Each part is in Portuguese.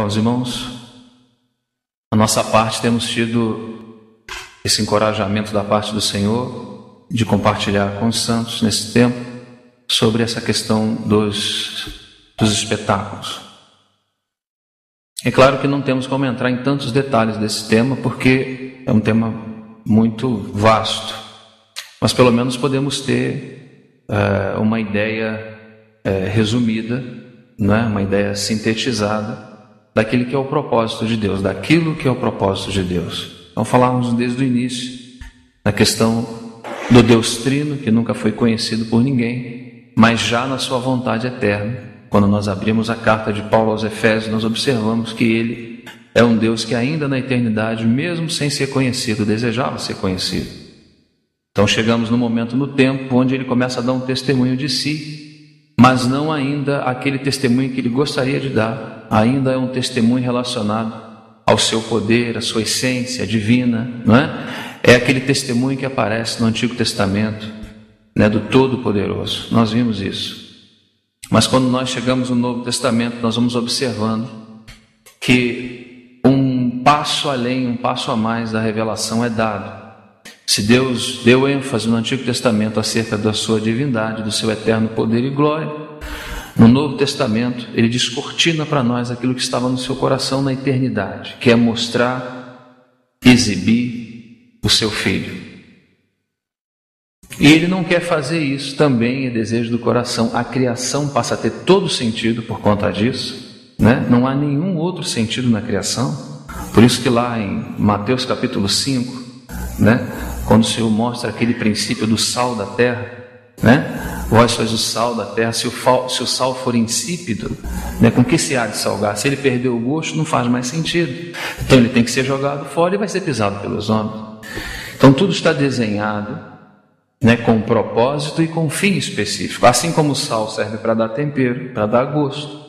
com os irmãos? A nossa parte temos tido esse encorajamento da parte do Senhor de compartilhar com os santos nesse tempo sobre essa questão dos espetáculos. É claro que não temos como entrar em tantos detalhes desse tema, porque é um tema muito vasto, mas pelo menos podemos ter uma ideia resumida, né? Uma ideia sintetizada daquilo que é o propósito de Deus, daquilo que é o propósito de Deus. Então falarmos desde o início na questão do Deus Trino, que nunca foi conhecido por ninguém, mas já na sua vontade eterna. Quando nós abrimos a carta de Paulo aos Efésios, nós observamos que Ele é um Deus que ainda na eternidade, mesmo sem ser conhecido, desejava ser conhecido. Então chegamos no momento no tempo onde Ele começa a dar um testemunho de si, mas não ainda aquele testemunho que Ele gostaria de dar. Ainda é um testemunho relacionado ao seu poder, à sua essência divina, não é? É aquele testemunho que aparece no Antigo Testamento, né, do Todo-Poderoso. Nós vimos isso. Mas quando nós chegamos no Novo Testamento, nós vamos observando que um passo além, um passo a mais da revelação é dado. Se Deus deu ênfase no Antigo Testamento acerca da sua divindade, do seu eterno poder e glória, no Novo Testamento Ele descortina para nós aquilo que estava no seu coração na eternidade, que é mostrar, exibir o seu Filho. E Ele não quer fazer isso, também é desejo do coração. A criação passa a ter todo sentido por conta disso, né? Não há nenhum outro sentido na criação. Por isso que lá em Mateus capítulo 5, né, quando o Senhor mostra aquele princípio do sal da terra, né? Vós sois o sal da terra. Se o sal for insípido, né, com que se há de salgar? Se ele perder o gosto, não faz mais sentido. Então ele tem que ser jogado fora e vai ser pisado pelos homens. Então tudo está desenhado, né, com propósito e com fim específico. Assim como o sal serve para dar tempero, para dar gosto,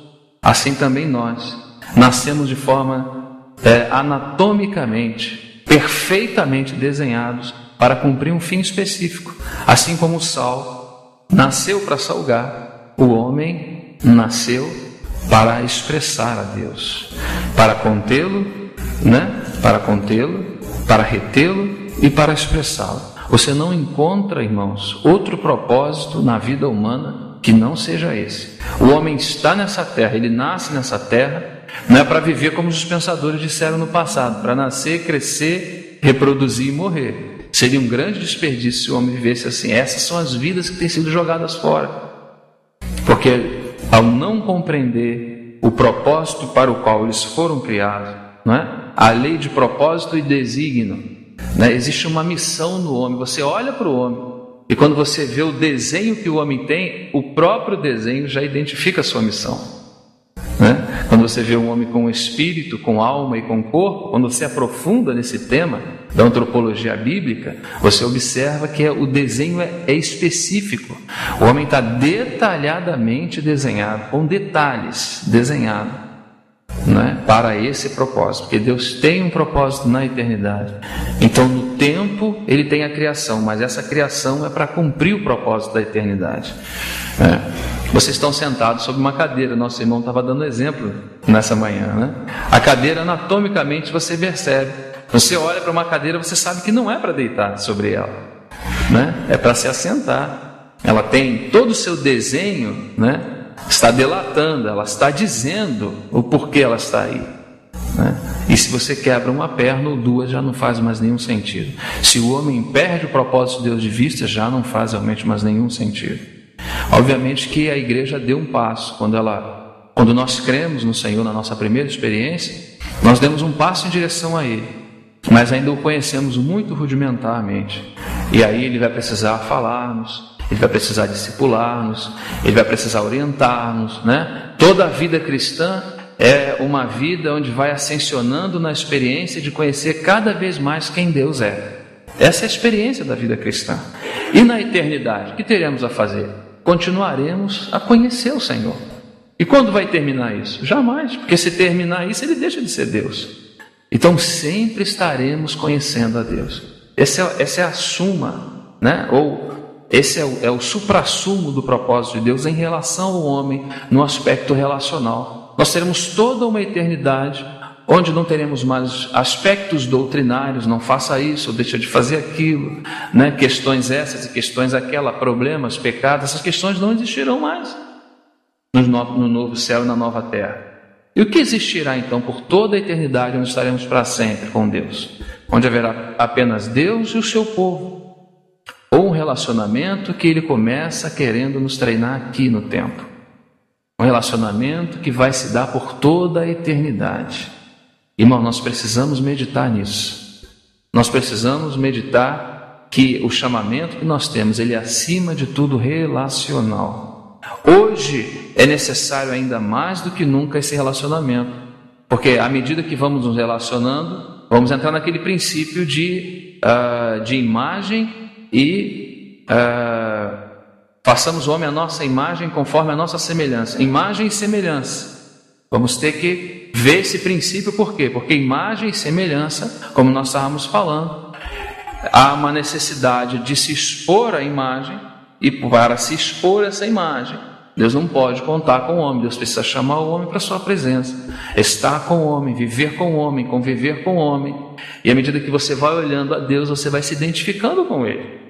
assim também nós nascemos de forma anatomicamente, perfeitamente desenhados para cumprir um fim específico. Assim como o sal nasceu para salgar, o homem nasceu para expressar a Deus, para contê-lo, né? Para contê-lo, para retê-lo e para expressá-lo. Você não encontra, irmãos, outro propósito na vida humana que não seja esse. O homem está nessa terra, ele nasce nessa terra, não é para viver como os pensadores disseram no passado, para nascer, crescer, reproduzir e morrer. Seria um grande desperdício se o homem vivesse assim. Essas são as vidas que têm sido jogadas fora. Porque ao não compreender o propósito para o qual eles foram criados, não é? A lei de propósito e desígnio, né? Existe uma missão no homem. Você olha para o homem e quando você vê o desenho que o homem tem, o próprio desenho já identifica a sua missão, né? Quando você vê um homem com espírito, com alma e com corpo, quando você aprofunda nesse tema da antropologia bíblica, você observa que o desenho é específico. O homem está detalhadamente desenhado, com detalhes desenhado, né, para esse propósito, porque Deus tem um propósito na eternidade. Então no tempo Ele tem a criação, mas essa criação é para cumprir o propósito da eternidade, né? Vocês estão sentados sobre uma cadeira. Nosso irmão estava dando exemplo nessa manhã, né? A cadeira, anatomicamente, você percebe. Você olha para uma cadeira, você sabe que não é para deitar sobre ela, né? É para se assentar. Ela tem todo o seu desenho, né? Está delatando, ela está dizendo o porquê ela está aí, né? E se você quebra uma perna ou duas, já não faz mais nenhum sentido. Se o homem perde o propósito de Deus de vista, já não faz realmente mais nenhum sentido. Obviamente que a igreja deu um passo. Quando nós cremos no Senhor na nossa primeira experiência, nós demos um passo em direção a Ele, mas ainda o conhecemos muito rudimentarmente. E aí Ele vai precisar falar-nos, Ele vai precisar discipular-nos, Ele vai precisar orientar-nos, né? Toda a vida cristã é uma vida onde vai ascensionando na experiência de conhecer cada vez mais quem Deus é. Essa é a experiência da vida cristã. E na eternidade, o que teremos a fazer? Continuaremos a conhecer o Senhor. E quando vai terminar isso? Jamais, porque se terminar isso, Ele deixa de ser Deus. Então sempre estaremos conhecendo a Deus. Essa é a suma, né? Ou esse é o suprassumo do propósito de Deus em relação ao homem no aspecto relacional. Nós teremos toda uma eternidade onde não teremos mais aspectos doutrinários, não faça isso, ou deixa de fazer aquilo, né? Questões essas e questões aquela, problemas, pecados, essas questões não existirão mais no novo céu e na nova terra. E o que existirá então por toda a eternidade, onde estaremos para sempre com Deus? Onde haverá apenas Deus e o seu povo, ou um relacionamento que Ele começa querendo nos treinar aqui no tempo, um relacionamento que vai se dar por toda a eternidade. Irmão, nós precisamos meditar nisso. Nós precisamos meditar que o chamamento que nós temos, ele é acima de tudo relacional. Hoje é necessário ainda mais do que nunca esse relacionamento, porque à medida que vamos nos relacionando, vamos entrar naquele princípio de imagem e façamos o homem a nossa imagem conforme a nossa semelhança. Imagem e semelhança. Vamos ter que ver esse princípio, por quê? Porque imagem e semelhança, como nós estávamos falando, há uma necessidade de se expor à imagem, e para se expor a essa imagem, Deus não pode contar com o homem, Deus precisa chamar o homem para a sua presença, estar com o homem, viver com o homem, conviver com o homem, e à medida que você vai olhando a Deus, você vai se identificando com Ele.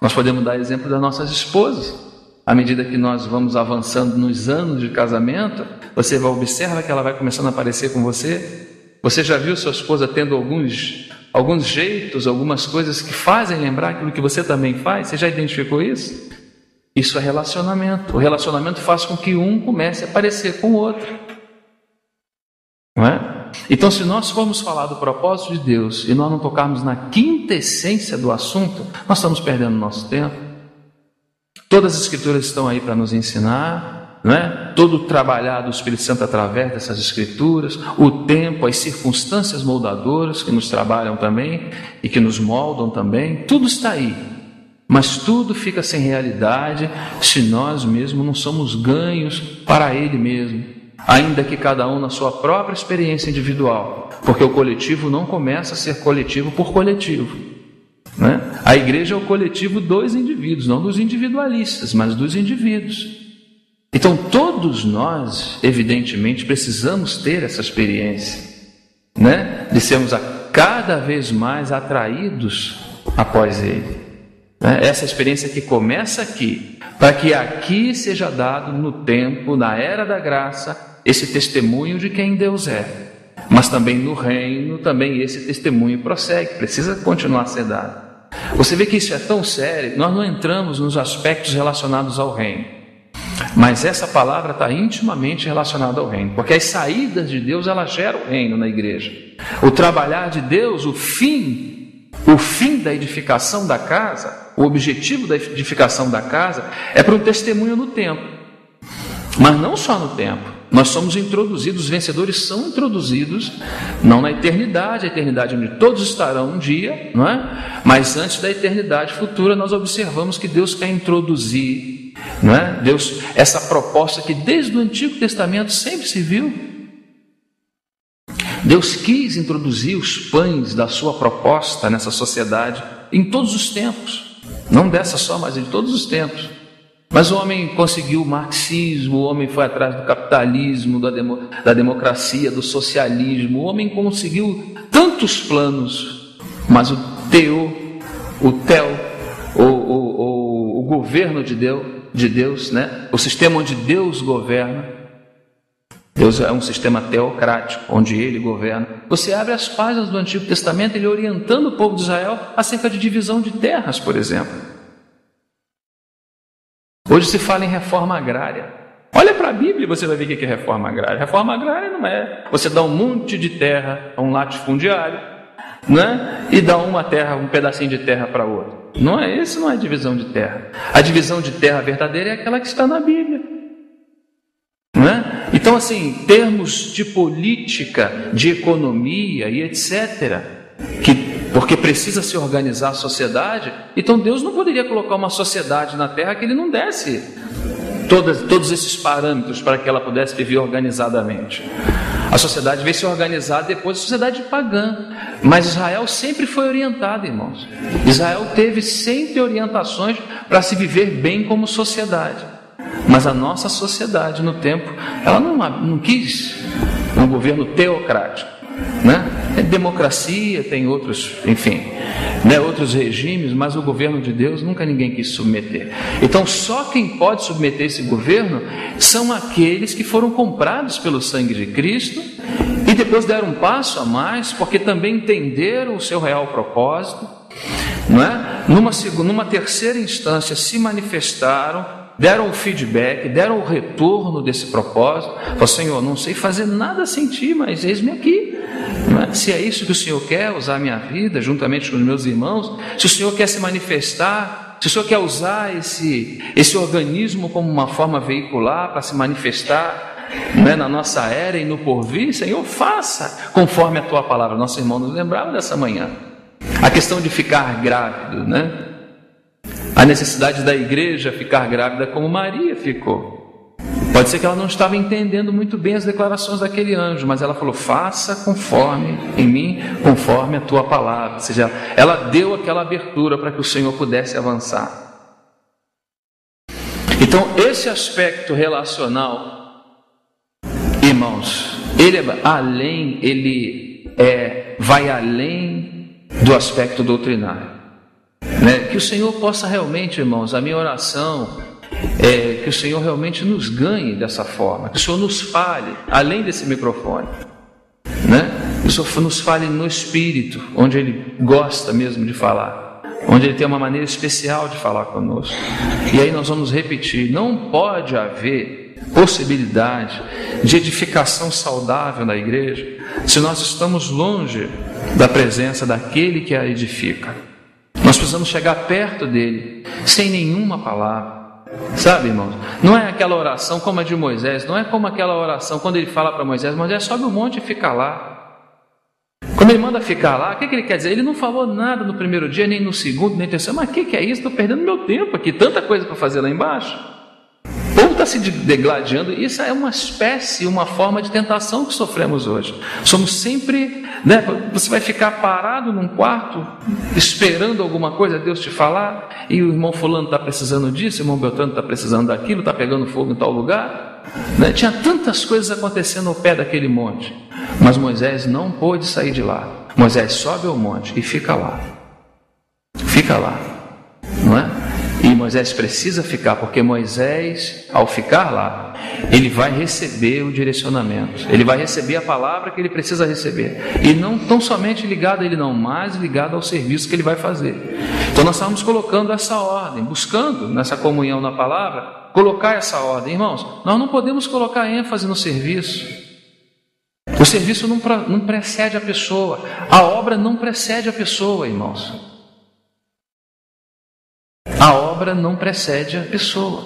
Nós podemos dar exemplo das nossas esposas. À medida que nós vamos avançando nos anos de casamento, você vai observar que ela vai começando a aparecer com você. Você já viu sua esposa tendo alguns jeitos, algumas coisas que fazem lembrar aquilo que você também faz? Você já identificou isso? Isso é relacionamento. O relacionamento faz com que um comece a parecer com o outro. Não é? Então, se nós formos falar do propósito de Deus e nós não tocarmos na quinta essência do assunto, nós estamos perdendo nosso tempo. Todas as escrituras estão aí para nos ensinar, não é? Todo o trabalhar do Espírito Santo através dessas escrituras, o tempo, as circunstâncias moldadoras que nos trabalham também e que nos moldam também, tudo está aí. Mas tudo fica sem realidade se nós mesmos não somos ganhos para Ele mesmo, ainda que cada um na sua própria experiência individual, porque o coletivo não começa a ser coletivo por coletivo. Né? A igreja é o coletivo dos indivíduos, não dos individualistas, mas dos indivíduos. Então todos nós, evidentemente, precisamos ter essa experiência, né? De sermos cada vez mais atraídos após Ele, né? Essa experiência que começa aqui, para que aqui seja dado no tempo, na era da graça, esse testemunho de quem Deus é. Mas também no reino, também esse testemunho prossegue, precisa continuar a ser dado. Você vê que isso é tão sério, nós não entramos nos aspectos relacionados ao reino, mas essa palavra está intimamente relacionada ao reino, porque as saídas de Deus, elas geram o reino na igreja. O trabalhar de Deus, o fim da edificação da casa, o objetivo da edificação da casa é para um testemunho no tempo, mas não só no tempo. Nós somos introduzidos, os vencedores são introduzidos, não na eternidade, a eternidade onde todos estarão um dia, não é? Mas antes da eternidade futura, nós observamos que Deus quer introduzir, não é? Deus, essa proposta que desde o Antigo Testamento sempre se viu. Deus quis introduzir os pães da sua proposta nessa sociedade em todos os tempos, não dessa só, mas em todos os tempos. Mas o homem conseguiu o marxismo, o homem foi atrás do capitalismo, da democracia, do socialismo. O homem conseguiu tantos planos, mas o governo de Deus, né? O sistema onde Deus governa, Deus é um sistema teocrático, onde Ele governa. Você abre as páginas do Antigo Testamento, Ele orientando o povo de Israel acerca de divisão de terras, por exemplo. Hoje se fala em reforma agrária. Olha para a Bíblia e você vai ver o que é reforma agrária. Reforma agrária não é você dá um monte de terra a um latifundiário, né? E dá uma terra, um pedacinho de terra para outro. Não é isso, não é divisão de terra. A divisão de terra verdadeira é aquela que está na Bíblia, né? Então, assim, termos de política, de economia e etc., porque precisa se organizar a sociedade, então Deus não poderia colocar uma sociedade na terra que Ele não desse todos esses parâmetros para que ela pudesse viver organizadamente. A sociedade veio se organizar depois da sociedade pagã, mas Israel sempre foi orientado, irmãos. Israel teve sempre orientações para se viver bem como sociedade. Mas a nossa sociedade no tempo, ela não quis um governo teocrático, né? É democracia, tem outros, enfim, né, outros regimes, mas o governo de Deus nunca ninguém quis submeter. Então só quem pode submeter esse governo são aqueles que foram comprados pelo sangue de Cristo e depois deram um passo a mais, porque também entenderam o seu real propósito, não é? Numa terceira instância se manifestaram, deram o feedback, deram o retorno desse propósito. Falaram: Senhor, não sei fazer nada sem Ti, mas eis-me aqui. Se é isso que o Senhor quer, usar a minha vida juntamente com os meus irmãos, se o Senhor quer se manifestar, se o Senhor quer usar esse organismo como uma forma veicular para se manifestar, né, na nossa era e no porvir, Senhor, faça conforme a Tua palavra. Nosso irmão nos lembrava dessa manhã a questão de ficar grávido, né? A necessidade da igreja ficar grávida como Maria ficou. Pode ser que ela não estava entendendo muito bem as declarações daquele anjo, mas ela falou: faça conforme em mim, conforme a tua palavra. Ou seja, ela deu aquela abertura para que o Senhor pudesse avançar. Então, esse aspecto relacional, irmãos, vai além do aspecto doutrinário, né? Que o Senhor possa realmente, irmãos, a minha oração é que o Senhor realmente nos ganhe dessa forma, que o Senhor nos fale além desse microfone, né? Que o Senhor nos fale no Espírito, onde Ele gosta mesmo de falar, onde Ele tem uma maneira especial de falar conosco. E aí nós vamos repetir: não pode haver possibilidade de edificação saudável na igreja se nós estamos longe da presença daquele que a edifica. Nós precisamos chegar perto dele sem nenhuma palavra. Sabe, irmãos, não é aquela oração como a de Moisés, não é como aquela oração quando ele fala para Moisés: Moisés, sobe o monte e fica lá. Quando ele manda ficar lá, o que ele quer dizer? Ele não falou nada no primeiro dia, nem no segundo, nem no terceiro. Mas o que é isso? Estou perdendo meu tempo aqui, tanta coisa para fazer lá embaixo. O povo está se degladiando. Isso é uma forma de tentação que sofremos hoje. Somos sempre, né? Você vai ficar parado num quarto esperando alguma coisa Deus te falar, e o irmão fulano está precisando disso, o irmão Beltrano está precisando daquilo, está pegando fogo em tal lugar, né? Tinha tantas coisas acontecendo ao pé daquele monte, mas Moisés não pôde sair de lá. Moisés sobe ao monte e fica lá, não é? E Moisés precisa ficar, porque Moisés, ao ficar lá, ele vai receber o direcionamento, ele vai receber a palavra que ele precisa receber, e não tão somente ligado a ele, não, mas ligado ao serviço que ele vai fazer. Então nós estamos colocando essa ordem, buscando nessa comunhão na palavra, colocar essa ordem. Irmãos, nós não podemos colocar ênfase no serviço. O serviço não precede a pessoa, a obra não precede a pessoa, irmãos. A obra não precede a pessoa.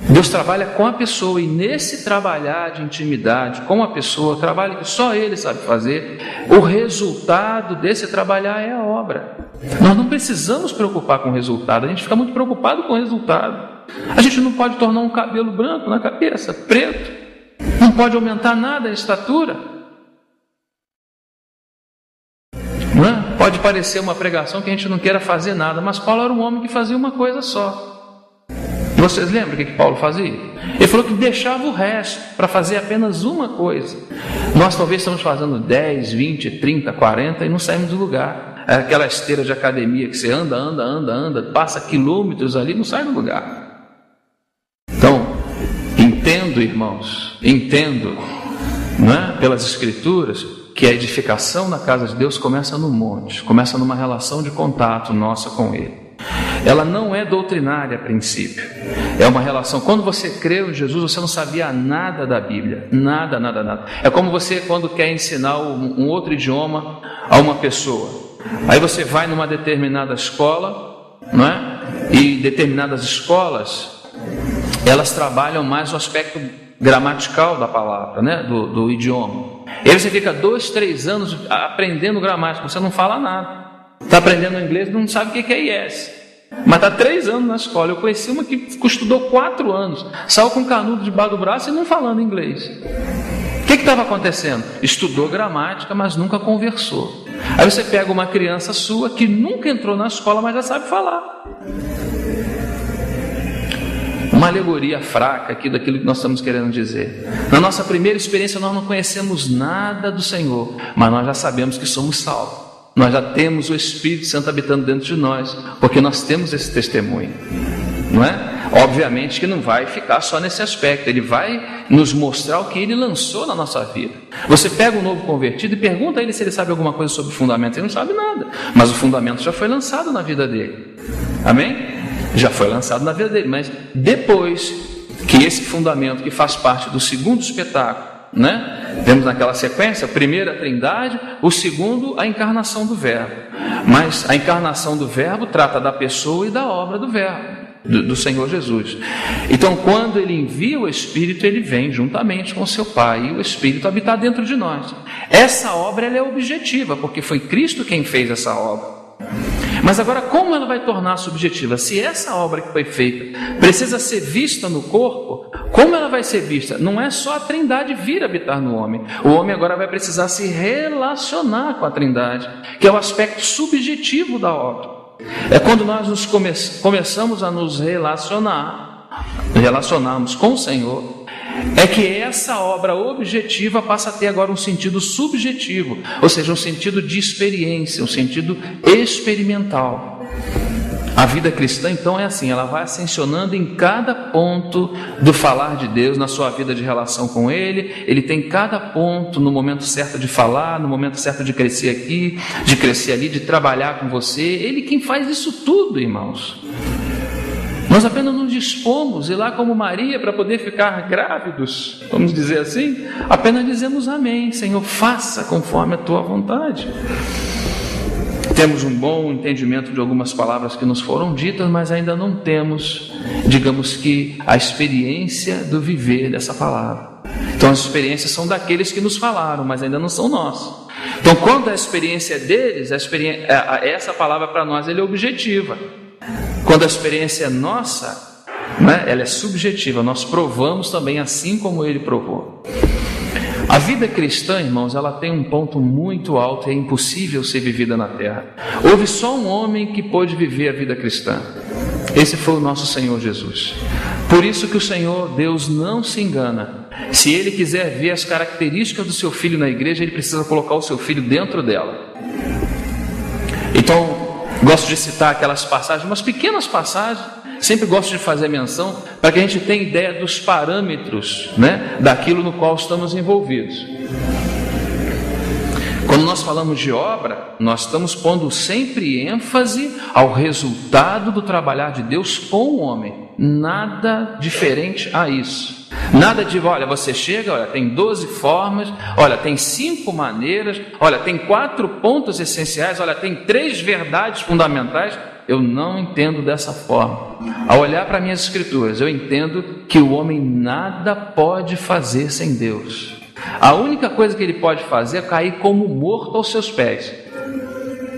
Deus trabalha com a pessoa, e nesse trabalhar de intimidade com a pessoa, trabalho que só Ele sabe fazer, o resultado desse trabalhar é a obra. Nós não precisamos preocupar com o resultado, a gente fica muito preocupado com o resultado. A gente não pode tornar um cabelo branco na cabeça, preto, não pode aumentar nada a estatura. Pode parecer uma pregação que a gente não queira fazer nada, mas Paulo era um homem que fazia uma coisa só. Vocês lembram o que Paulo fazia? Ele falou que deixava o resto para fazer apenas uma coisa. Nós talvez estamos fazendo 10, 20, 30, 40 e não saímos do lugar. É aquela esteira de academia que você anda, passa quilômetros ali e não sai do lugar. Então, entendo, irmãos, não é? Pelas Escrituras, que a edificação na casa de Deus começa no monte, começa numa relação de contato nossa com Ele. Ela não é doutrinária a princípio, é uma relação. Quando você creu em Jesus, você não sabia nada da Bíblia, nada. É como você quando quer ensinar um outro idioma a uma pessoa. Aí você vai numa determinada escola, não é? E determinadas escolas, elas trabalham mais o aspecto gramatical da palavra, né? do idioma. E aí você fica 2, 3 anos aprendendo gramática, você não fala nada. Está aprendendo inglês, não sabe o que é yes. Mas está 3 anos na escola. Eu conheci uma que estudou 4 anos, saiu com um canudo debaixo do braço e não falando inglês. O que estava acontecendo? Estudou gramática, mas nunca conversou. Aí você pega uma criança sua que nunca entrou na escola, mas já sabe falar. uma alegoria fraca aqui daquilo que nós estamos querendo dizer. Na nossa primeira experiência nós não conhecemos nada do Senhor, mas nós já sabemos que somos salvos. Nós já temos o Espírito Santo habitando dentro de nós, porque nós temos esse testemunho, não é? Obviamente que não vai ficar só nesse aspecto, ele vai nos mostrar o que ele lançou na nossa vida. Você pega um novo convertido e pergunta a ele se ele sabe alguma coisa sobre o fundamento. Ele não sabe nada, mas o fundamento já foi lançado na vida dele. Amém? Já foi lançado na vida dele, mas depois que esse fundamento que faz parte do segundo espetáculo, né? Temos naquela sequência, a primeira a Trindade, o segundo a encarnação do Verbo. Mas a encarnação do Verbo trata da pessoa e da obra do Verbo, do Senhor Jesus. Então, quando ele envia o Espírito, ele vem juntamente com o seu Pai, e o Espírito habitar dentro de nós. Essa obra ela é objetiva, porque foi Cristo quem fez essa obra. Mas agora, como ela vai tornar subjetiva? Se essa obra que foi feita precisa ser vista no corpo, como ela vai ser vista? Não é só a Trindade vir habitar no homem. O homem agora vai precisar se relacionar com a Trindade, que é o aspecto subjetivo da obra. É quando nós começamos a nos relacionarmos com o Senhor, é que essa obra objetiva passa a ter agora um sentido subjetivo, ou seja, um sentido de experiência, um sentido experimental. A vida cristã, então, é assim, ela vai ascensionando em cada ponto do falar de Deus, na sua vida de relação com Ele. Ele tem cada ponto no momento certo de falar, no momento certo de crescer aqui, de crescer ali, de trabalhar com você. Ele quem faz isso tudo, irmãos. Nós apenas nos dispomos, e lá como Maria, para poder ficar grávidos, vamos dizer assim, apenas dizemos amém, Senhor, faça conforme a tua vontade. Temos um bom entendimento de algumas palavras que nos foram ditas, mas ainda não temos, digamos que, a experiência do viver dessa palavra. Então as experiências são daqueles que nos falaram, mas ainda não são nossas. Então quando a experiência é deles, essa palavra para nós ela é objetiva. Quando a experiência é nossa, né, ela é subjetiva, nós provamos também assim como ele provou. A vida cristã, irmãos, ela tem um ponto muito alto e é impossível ser vivida na terra. Houve só um homem que pôde viver a vida cristã. Esse foi o nosso Senhor Jesus. Por isso que o Senhor Deus não se engana. Se Ele quiser ver as características do seu filho na igreja, Ele precisa colocar o seu filho dentro dela. Então, gosto de citar aquelas passagens, umas pequenas passagens, sempre gosto de fazer menção, para que a gente tenha ideia dos parâmetros, né, daquilo no qual estamos envolvidos. Quando nós falamos de obra, nós estamos pondo sempre ênfase ao resultado do trabalhar de Deus com o homem. Nada diferente a isso. Nada de, olha, você chega, olha, tem 12 formas, olha, tem 5 maneiras, olha, tem 4 pontos essenciais, olha, tem 3 verdades fundamentais. Eu não entendo dessa forma. Ao olhar para minhas escrituras, eu entendo que o homem nada pode fazer sem Deus. A única coisa que ele pode fazer é cair como morto aos seus pés,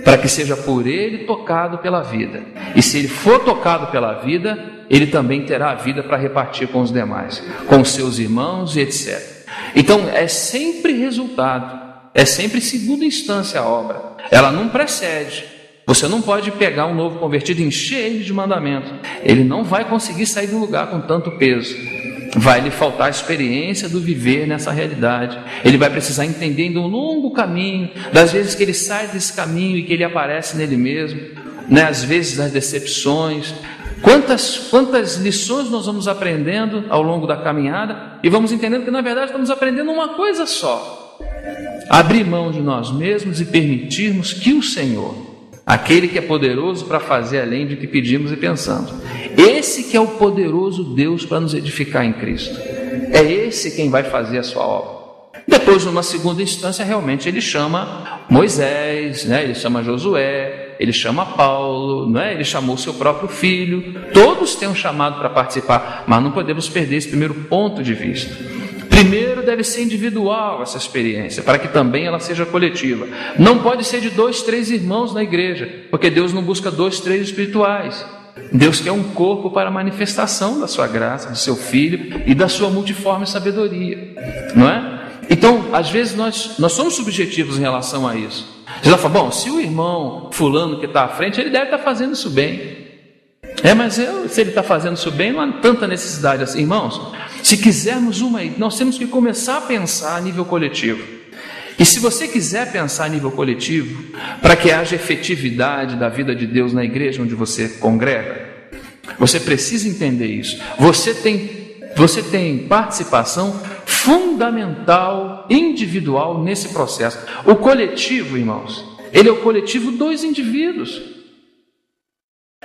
para que seja por ele tocado pela vida. E se ele for tocado pela vida, ele também terá a vida para repartir com os demais, com os seus irmãos e etc. Então é sempre resultado, é sempre segunda instância a obra, ela não precede. Você não pode pegar um novo convertido e encher ele de mandamento. Ele não vai conseguir sair do lugar com tanto peso. Vai lhe faltar a experiência do viver nessa realidade. Ele vai precisar entender ainda um longo caminho, das vezes que ele sai desse caminho e que ele aparece nele mesmo, né? Às vezes das decepções. Quantas lições nós vamos aprendendo ao longo da caminhada e vamos entendendo que na verdade estamos aprendendo uma coisa só: abrir mão de nós mesmos e permitirmos que o Senhor, aquele que é poderoso para fazer além do que pedimos e pensamos, esse que é o poderoso Deus para nos edificar em Cristo, é esse quem vai fazer a sua obra. Depois, numa segunda instância, realmente ele chama Moisés, né? Ele chama Josué, ele chama Paulo, né? Ele chamou seu próprio filho. Todos têm um chamado para participar, mas não podemos perder esse primeiro ponto de vista. Primeiro deve ser individual essa experiência, para que também ela seja coletiva. Não pode ser de 2, 3 irmãos na igreja, porque Deus não busca 2, 3 espirituais. Deus quer um corpo para a manifestação da sua graça, do seu Filho e da sua multiforme sabedoria, não é? Então, às vezes nós somos subjetivos em relação a isso. Você já fala, bom, se o irmão fulano que está à frente, ele deve estar fazendo isso bem. Mas se ele está fazendo isso bem, não há tanta necessidade assim. Irmãos, se quisermos nós temos que começar a pensar a nível coletivo. E se você quiser pensar a nível coletivo, para que haja efetividade da vida de Deus na igreja onde você congrega, você precisa entender isso. Você tem participação fundamental, individual nesse processo. O coletivo, irmãos, ele é o coletivo dos indivíduos.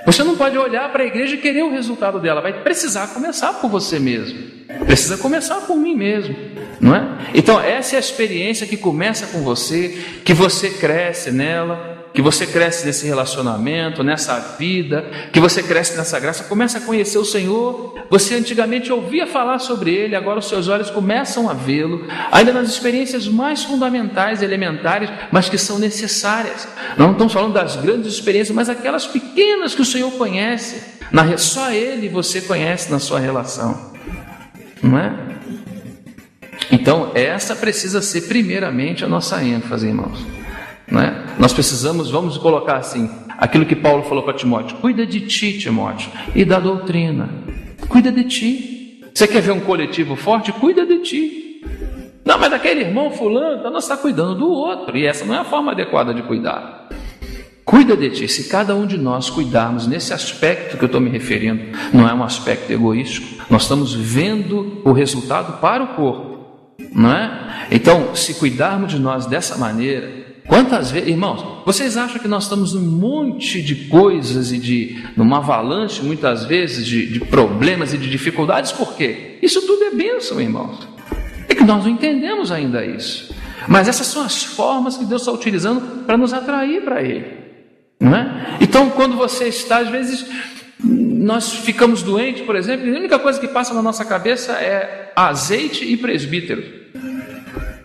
Você não pode olhar para a igreja e querer o resultado dela. Vai precisar começar por você mesmo. Precisa começar por mim mesmo, não é? Então essa é a experiência que começa com você, que você cresce nela, que você cresce nesse relacionamento, nessa vida, que você cresce nessa graça, começa a conhecer o Senhor. Você antigamente ouvia falar sobre Ele, agora os seus olhos começam a vê-lo, ainda nas experiências mais fundamentais, elementares, mas que são necessárias. Não estamos falando das grandes experiências, mas aquelas pequenas que o Senhor conhece, só Ele você conhece na sua relação, não é? Então essa precisa ser primeiramente a nossa ênfase, irmãos. Não é? Nós precisamos, vamos colocar assim, aquilo que Paulo falou para Timóteo: cuida de ti, Timóteo, e da doutrina. Cuida de ti. Você quer ver um coletivo forte? Cuida de ti. Não, mas daquele irmão fulano, então nós está cuidando do outro, e essa não é a forma adequada de cuidar. Cuida de ti. Se cada um de nós cuidarmos nesse aspecto que eu estou me referindo, não é um aspecto egoístico, nós estamos vendo o resultado para o corpo, não é? Então, se cuidarmos de nós dessa maneira, quantas vezes, irmãos, vocês acham que nós estamos num monte de coisas numa avalanche, muitas vezes, de problemas e de dificuldades? Por quê? Isso tudo é bênção, irmãos. É que nós não entendemos ainda isso. Mas essas são as formas que Deus está utilizando para nos atrair para Ele, não é? Então, quando você está, às vezes, nós ficamos doentes, por exemplo, e a única coisa que passa na nossa cabeça é azeite e presbítero.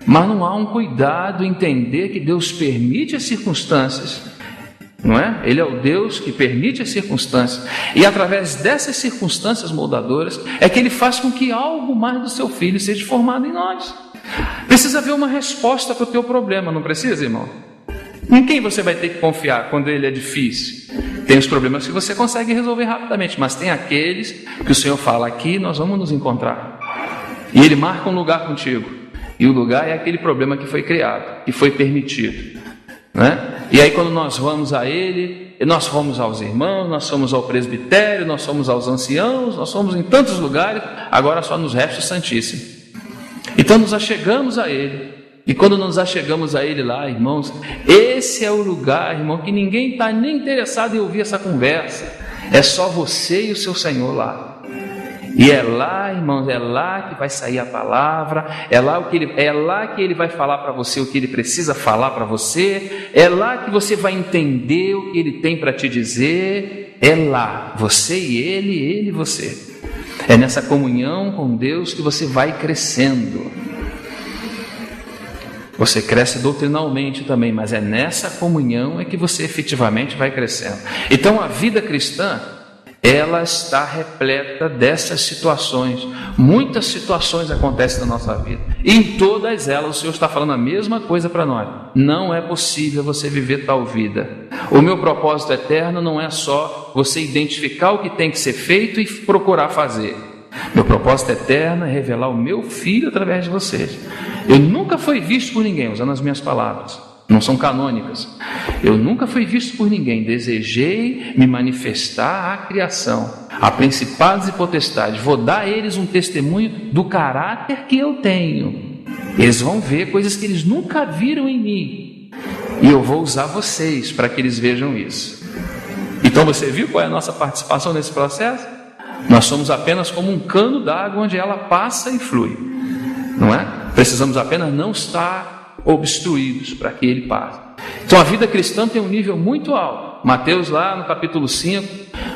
Mas não há um cuidado em entender que Deus permite as circunstâncias, não é? Ele é o Deus que permite as circunstâncias, e através dessas circunstâncias moldadoras é que Ele faz com que algo mais do seu Filho seja formado em nós. Precisa haver uma resposta para o teu problema, não precisa, irmão? Em quem você vai ter que confiar quando ele é difícil? Tem os problemas que você consegue resolver rapidamente, mas tem aqueles que o Senhor fala: aqui nós vamos nos encontrar, e Ele marca um lugar contigo. E o lugar é aquele problema que foi criado, que foi permitido, né? E aí quando nós vamos a Ele, nós fomos aos irmãos, nós fomos ao presbitério, nós fomos aos anciãos, nós fomos em tantos lugares, agora só nos resta o Santíssimo. Então nos achegamos a Ele, e quando nos achegamos a Ele lá, irmãos, esse é o lugar, irmão, que ninguém está nem interessado em ouvir essa conversa, é só você e o seu Senhor lá. E é lá, irmãos, é lá que vai sair a palavra, é lá que Ele vai falar para você o que Ele precisa falar para você, é lá que você vai entender o que Ele tem para te dizer, é lá, você e Ele e você. É nessa comunhão com Deus que você vai crescendo. Você cresce doutrinalmente também, mas é nessa comunhão é que você efetivamente vai crescendo. Então a vida cristã, ela está repleta dessas situações. Muitas situações acontecem na nossa vida, e em todas elas o Senhor está falando a mesma coisa para nós: não é possível você viver tal vida. O meu propósito eterno não é só você identificar o que tem que ser feito e procurar fazer. Meu propósito eterno é revelar o meu Filho através de vocês. Eu nunca fui visto por ninguém, usando as minhas palavras, não são canônicas. Eu nunca fui visto por ninguém. Desejei me manifestar à criação, a principados e potestades. Vou dar a eles um testemunho do caráter que eu tenho. Eles vão ver coisas que eles nunca viram em mim, e eu vou usar vocês para que eles vejam isso. Então você viu qual é a nossa participação nesse processo? Nós somos apenas como um cano d'água onde ela passa e flui, não é? Precisamos apenas não estar obstruídos para que ele passe. Então a vida cristã tem um nível muito alto. Mateus, lá no capítulo 5,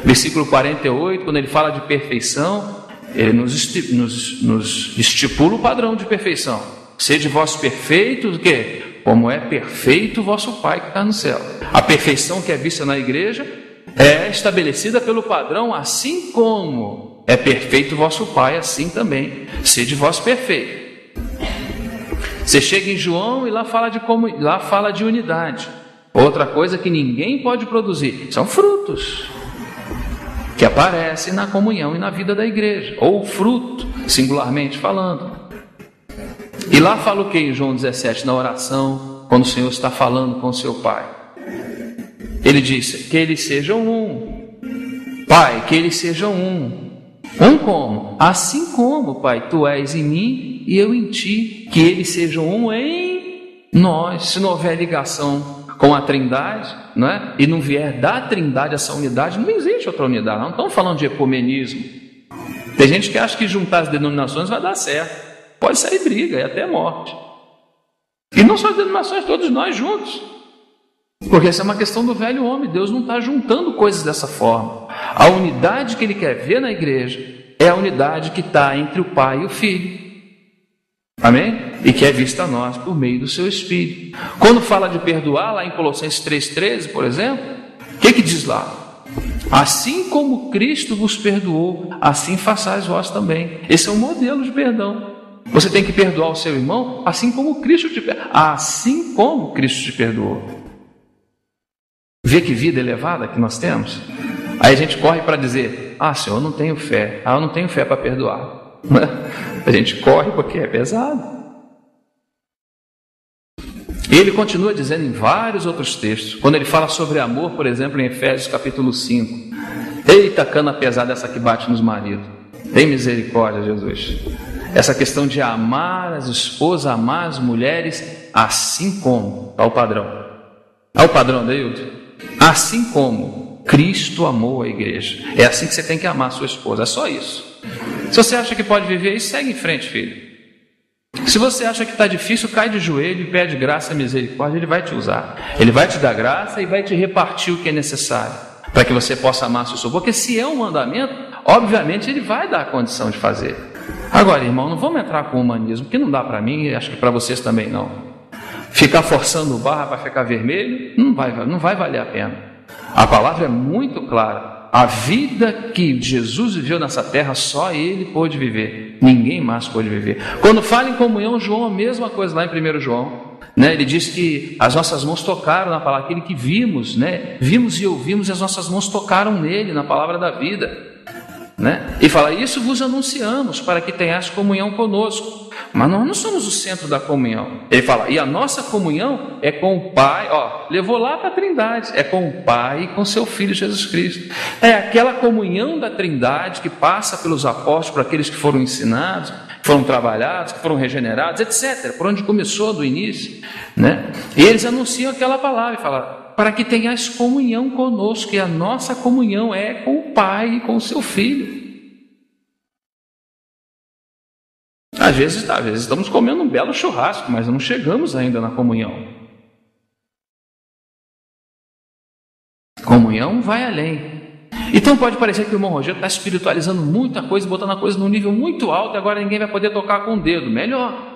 versículo 48, quando ele fala de perfeição, ele nos estipula o padrão de perfeição: sede vós perfeitos, o quê? Como é perfeito o vosso Pai que está no céu. A perfeição que é vista na igreja é estabelecida pelo padrão: assim como é perfeito o vosso Pai, assim também sede vós perfeitos. Você chega em João e lá fala de unidade. Outra coisa que ninguém pode produzir são frutos. que aparece na comunhão e na vida da igreja, ou o fruto, singularmente falando. E lá fala o que em João 17, na oração, quando o Senhor está falando com o seu Pai? Ele disse, que eles sejam um. Pai, que eles sejam um. Um como? Assim como, Pai, Tu és em mim e eu em Ti, que eles sejam um em nós. Se não houver ligação com a Trindade, não é? E não vier da Trindade essa unidade, não existe outra unidade. Não estamos falando de ecumenismo. Tem gente que acha que juntar as denominações vai dar certo. Pode sair briga e até morte. E não só as denominações, todos nós juntos. Porque essa é uma questão do velho homem. Deus não está juntando coisas dessa forma. A unidade que Ele quer ver na igreja é a unidade que está entre o Pai e o Filho. Amém? E que é vista a nós por meio do seu Espírito. Quando fala de perdoar, lá em Colossenses 3,13, por exemplo, o que diz lá? Assim como Cristo vos perdoou, assim façais vós também. Esse é um modelo de perdão. Você tem que perdoar o seu irmão assim como Cristo te perdoou. Assim como Cristo te perdoou. Vê que vida elevada que nós temos? Aí a gente corre para dizer, Senhor, eu não tenho fé. Eu não tenho fé para perdoar. A gente corre porque é pesado. E ele continua dizendo em vários outros textos, quando ele fala sobre amor, por exemplo, em Efésios capítulo 5. Eita, cana pesada essa que bate nos maridos. Tem misericórdia, Jesus. Essa questão de amar as esposas, amar as mulheres, assim como. Está o padrão. Está o padrão, Deildo? Assim como Cristo amou a igreja. É assim que você tem que amar a sua esposa. É só isso. Se você acha que pode viver isso, segue em frente, filho. Se você acha que está difícil, cai de joelho e pede graça e misericórdia. Ele vai te usar. Ele vai te dar graça e vai te repartir o que é necessário para que você possa amar a sua esposa. Porque se é um mandamento, obviamente Ele vai dar a condição de fazer. Agora, irmão, não vamos entrar com o humanismo, que não dá para mim e acho que para vocês também não. Ficar forçando o barra para ficar vermelho não vai valer a pena. A palavra é muito clara. A vida que Jesus viveu nessa terra, só Ele pôde viver. Ninguém mais pôde viver. Quando fala em comunhão, João, a mesma coisa lá em 1 João. Ele diz que as nossas mãos tocaram na palavra, aquele que vimos, vimos e ouvimos e as nossas mãos tocaram nele, na palavra da vida. E fala, isso vos anunciamos para que tenhais comunhão conosco. Mas nós não somos o centro da comunhão. Ele fala, e a nossa comunhão é com o Pai, levou lá para a Trindade, é com o Pai e com seu Filho Jesus Cristo. É aquela comunhão da Trindade que passa pelos apóstolos, por aqueles que foram ensinados, que foram trabalhados, que foram regenerados, etc. Por onde começou do início. E eles anunciam aquela palavra e falam, para que tenhais comunhão conosco, e a nossa comunhão é com o Pai e com o seu Filho. Às vezes estamos comendo um belo churrasco, mas não chegamos ainda na comunhão. Comunhão vai além. Então pode parecer que o irmão Rogério está espiritualizando muita coisa, botando a coisa num nível muito alto, e agora ninguém vai poder tocar com o dedo. Melhor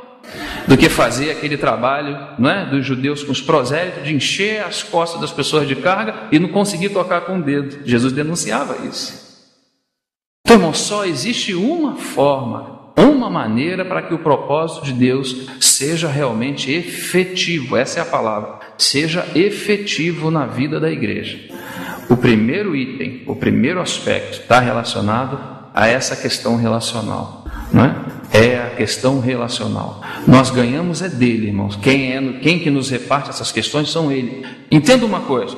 do que fazer aquele trabalho dos judeus com os prosélitos, de encher as costas das pessoas de carga e não conseguir tocar com o dedo. Jesus denunciava isso. Então, irmão, só existe uma forma, uma maneira para que o propósito de Deus seja realmente efetivo. Essa é a palavra. Seja efetivo na vida da igreja. O primeiro item, o primeiro aspecto está relacionado a essa questão relacional. É a questão relacional. Nós ganhamos é dele, irmãos. Quem que nos reparte essas questões são ele. Entenda uma coisa.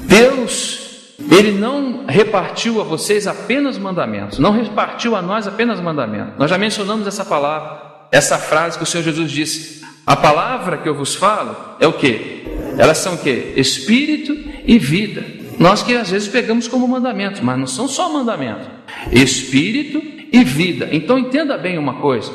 Deus, Ele não repartiu a vocês apenas mandamentos. Não repartiu a nós apenas mandamentos. Nós já mencionamos essa palavra, essa frase que o Senhor Jesus disse. A palavra que eu vos falo é o quê? Elas são o quê? Espírito e vida. Nós que às vezes pegamos como mandamentos, mas não são só mandamentos. Espírito e vida. Então entenda bem uma coisa.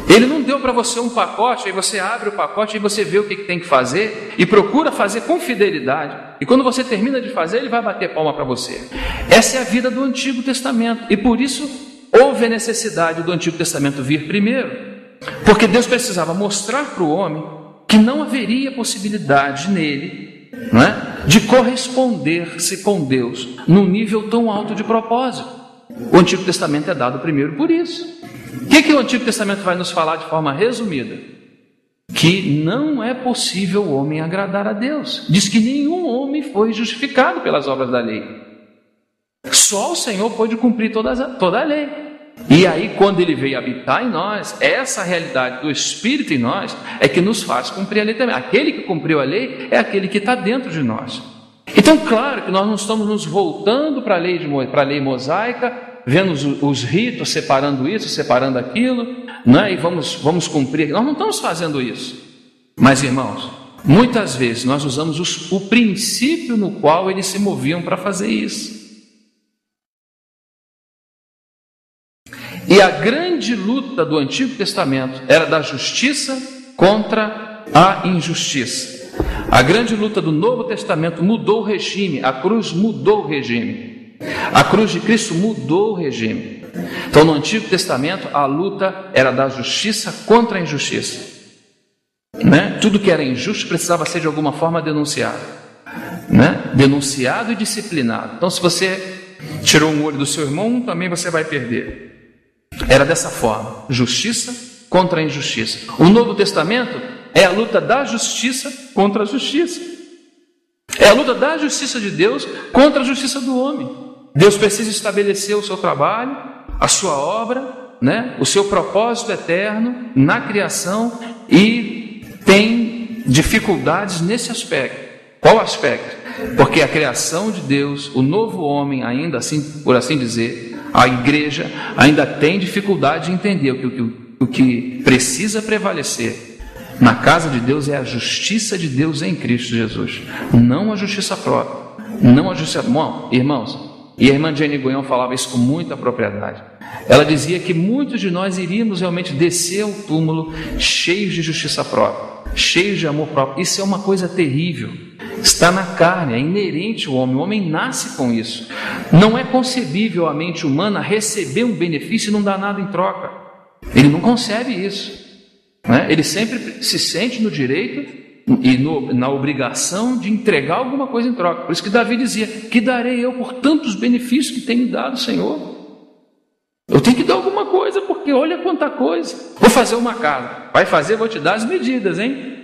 Ele não deu para você um pacote, aí você abre o pacote e você vê o que tem que fazer e procura fazer com fidelidade. E quando você termina de fazer, ele vai bater palma para você. Essa é a vida do Antigo Testamento. E por isso houve a necessidade do Antigo Testamento vir primeiro. Porque Deus precisava mostrar para o homem que não haveria possibilidade nele, de corresponder-se com Deus num nível tão alto de propósito. O Antigo Testamento é dado primeiro por isso. O que o Antigo Testamento vai nos falar de forma resumida? Que não é possível o homem agradar a Deus. Diz que nenhum homem foi justificado pelas obras da lei. Só o Senhor pode cumprir toda a lei. E aí, quando Ele veio habitar em nós, essa realidade do Espírito em nós é que nos faz cumprir a lei também. Aquele que cumpriu a lei é aquele que está dentro de nós. Então, claro que nós não estamos nos voltando para a lei mosaica, vendo os ritos, separando isso, separando aquilo, né? E vamos cumprir. Nós não estamos fazendo isso. Mas, irmãos, muitas vezes nós usamos o princípio no qual eles se moviam para fazer isso. E a grande luta do Antigo Testamento era da justiça contra a injustiça. A grande luta do Novo Testamento mudou o regime, a cruz mudou o regime. A cruz de Cristo mudou o regime. Então, no Antigo Testamento, a luta era da justiça contra a injustiça. Né? Tudo que era injusto precisava ser de alguma forma denunciado. Né? Denunciado e disciplinado. Então, se você tirou um olho do seu irmão, também você vai perder. Era dessa forma, justiça contra a injustiça. O Novo Testamento é a luta da justiça contra a justiça. É a luta da justiça de Deus contra a justiça do homem. Deus precisa estabelecer o seu trabalho, a sua obra, né? O seu propósito eterno na criação e tem dificuldades nesse aspecto. Qual aspecto? Porque a criação de Deus, o novo homem, ainda assim, por assim dizer, a igreja ainda tem dificuldade de entender o que precisa prevalecer na casa de Deus é a justiça de Deus em Cristo Jesus, não a justiça própria, não a justiça. Bom, irmãos, e a irmã Jenny Goião falava isso com muita propriedade. Ela dizia que muitos de nós iríamos realmente descer ao túmulo cheios de justiça própria, cheios de amor próprio. Isso é uma coisa terrível. Está na carne, é inerente ao homem. O homem nasce com isso. Não é concebível a mente humana receber um benefício e não dar nada em troca. Ele não concebe isso, né? Ele sempre se sente no direito e na obrigação de entregar alguma coisa em troca. Por isso que Davi dizia: que darei eu por tantos benefícios que tem me dado, Senhor? Eu tenho que dar alguma coisa, porque olha quanta coisa. Vou fazer uma casa. Vai fazer, vou te dar as medidas, hein?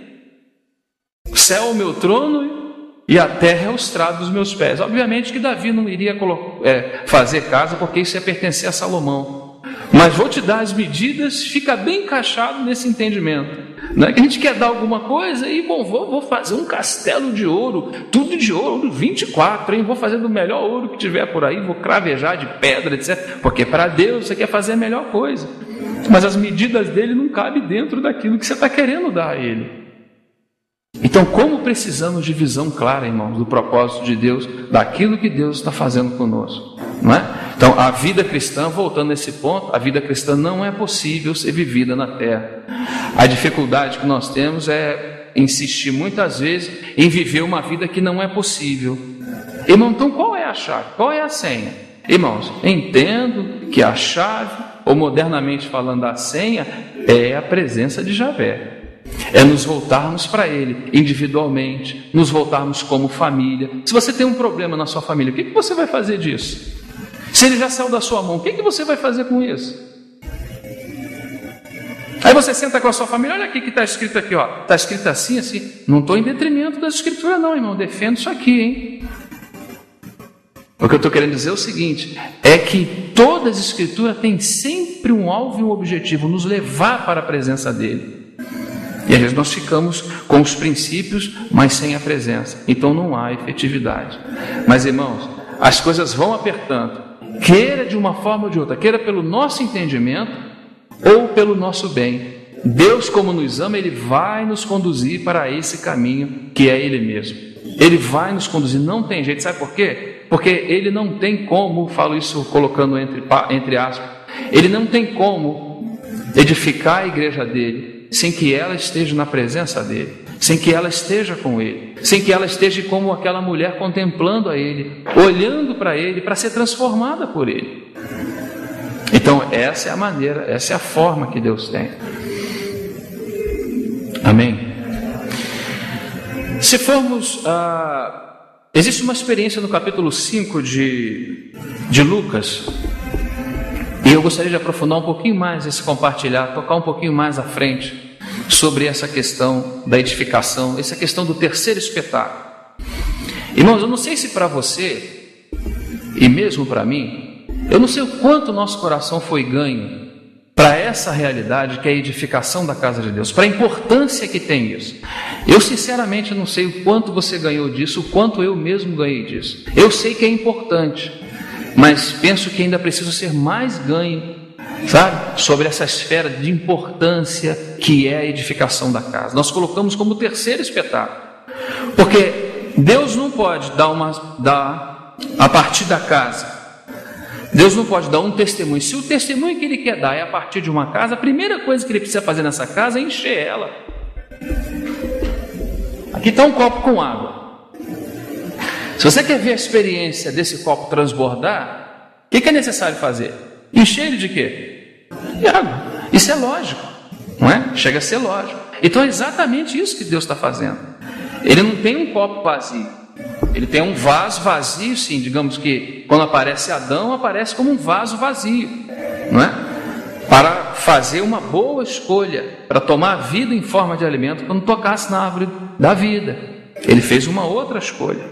O céu é o meu trono e a terra é o estrado dos meus pés. Obviamente que Davi não iria fazer casa, porque isso ia pertencer a Salomão. Mas vou te dar as medidas, fica bem encaixado nesse entendimento. Não é que a gente quer dar alguma coisa e, bom, vou fazer um castelo de ouro, tudo de ouro, 24, hein? Vou fazer do melhor ouro que tiver por aí, vou cravejar de pedra, etc. Porque para Deus você quer fazer a melhor coisa. Mas as medidas dele não cabem dentro daquilo que você está querendo dar a ele. Então, como precisamos de visão clara, irmãos, do propósito de Deus, daquilo que Deus está fazendo conosco, não é? Então, a vida cristã, voltando nesse ponto, a vida cristã não é possível ser vivida na terra. A dificuldade que nós temos é insistir muitas vezes em viver uma vida que não é possível. Irmão, então qual é a chave? Qual é a senha? Irmãos, entendo que a chave, ou modernamente falando a senha, é a presença de Javé. É nos voltarmos para Ele individualmente, nos voltarmos como família. Se você tem um problema na sua família, o que você vai fazer disso? Se ele já saiu da sua mão, o que você vai fazer com isso? Aí você senta com a sua família, olha aqui que está escrito aqui, ó. Está escrito assim, assim. Não estou em detrimento das escrituras não, irmão, defendo isso aqui, hein? O que eu estou querendo dizer é o seguinte, é que toda as escrituras têm sempre um alvo e um objetivo, nos levar para a presença dele. E às vezes nós ficamos com os princípios, mas sem a presença. Então não há efetividade. Mas, irmãos, as coisas vão apertando, queira de uma forma ou de outra, queira pelo nosso entendimento ou pelo nosso bem. Deus, como nos ama, Ele vai nos conduzir para esse caminho que é Ele mesmo. Ele vai nos conduzir, não tem jeito. Sabe por quê? Porque Ele não tem como, falo isso colocando entre aspas, Ele não tem como edificar a igreja dele sem que ela esteja na presença dele, sem que ela esteja com ele, sem que ela esteja como aquela mulher contemplando a ele, olhando para ele, para ser transformada por ele. Então essa é a maneira, essa é a forma que Deus tem. Amém? Se formos existe uma experiência no capítulo 5 de Lucas, e eu gostaria de aprofundar um pouquinho mais esse compartilhar, tocar um pouquinho mais à frente sobre essa questão da edificação, essa questão do terceiro espetáculo. Irmãos, eu não sei se para você e mesmo para mim, eu não sei o quanto o nosso coração foi ganho para essa realidade que é a edificação da casa de Deus, para a importância que tem isso. Eu sinceramente não sei o quanto você ganhou disso, o quanto eu mesmo ganhei disso. Eu sei que é importante, mas penso que ainda preciso ser mais ganho, sabe, sobre essa esfera de importância que é a edificação da casa. Nós colocamos como terceiro espetáculo, porque Deus não pode dar a partir da casa. Deus não pode dar um testemunho. Se o testemunho que Ele quer dar é a partir de uma casa, a primeira coisa que Ele precisa fazer nessa casa é encher ela. Aqui está um copo com água. Se você quer ver a experiência desse copo transbordar, o que é necessário fazer? Encher ele de quê? De água. Isso é lógico, não é? Chega a ser lógico. Então é exatamente isso que Deus está fazendo. Ele não tem um copo vazio. Ele tem um vaso vazio, sim. Digamos que quando aparece Adão, aparece como um vaso vazio, não é? Para fazer uma boa escolha, para tomar a vida em forma de alimento, quando tocasse na árvore da vida. Ele fez uma outra escolha.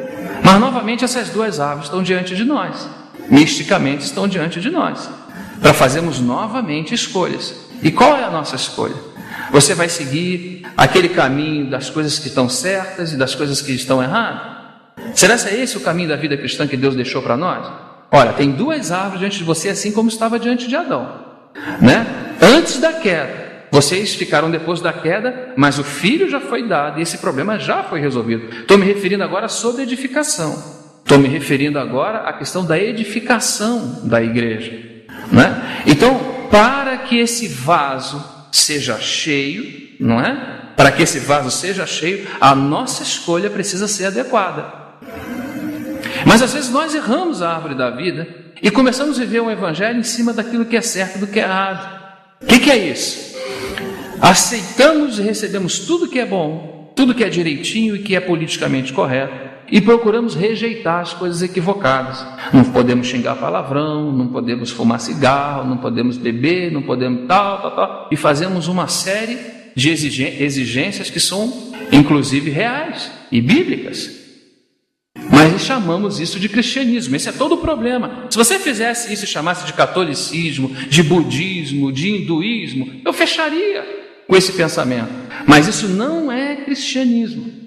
Mas novamente essas duas árvores estão diante de nós. Misticamente estão diante de nós, para fazermos novamente escolhas. E qual é a nossa escolha? Você vai seguir aquele caminho das coisas que estão certas e das coisas que estão erradas? Será que é esse o caminho da vida cristã que Deus deixou para nós? Olha, tem duas árvores diante de você, assim como estava diante de Adão, né? Antes da queda, vocês ficaram depois da queda, mas o filho já foi dado e esse problema já foi resolvido. Estou me referindo agora sobre edificação. Estou me referindo agora à questão da edificação da igreja, né? Então, para que esse vaso seja cheio, não é? Para que esse vaso seja cheio, a nossa escolha precisa ser adequada. Mas às vezes nós erramos a árvore da vida e começamos a viver um evangelho em cima daquilo que é certo e do que é errado. O que é isso? Aceitamos e recebemos tudo que é bom, tudo que é direitinho e que é politicamente correto, e procuramos rejeitar as coisas equivocadas. Não podemos xingar palavrão, não podemos fumar cigarro, não podemos beber, não podemos tal. E fazemos uma série de exigências que são inclusive reais e bíblicas. Mas chamamos isso de cristianismo. Esse é todo o problema. Se você fizesse isso e chamasse de catolicismo, de budismo, de hinduísmo, eu fecharia com esse pensamento. Mas isso não é cristianismo.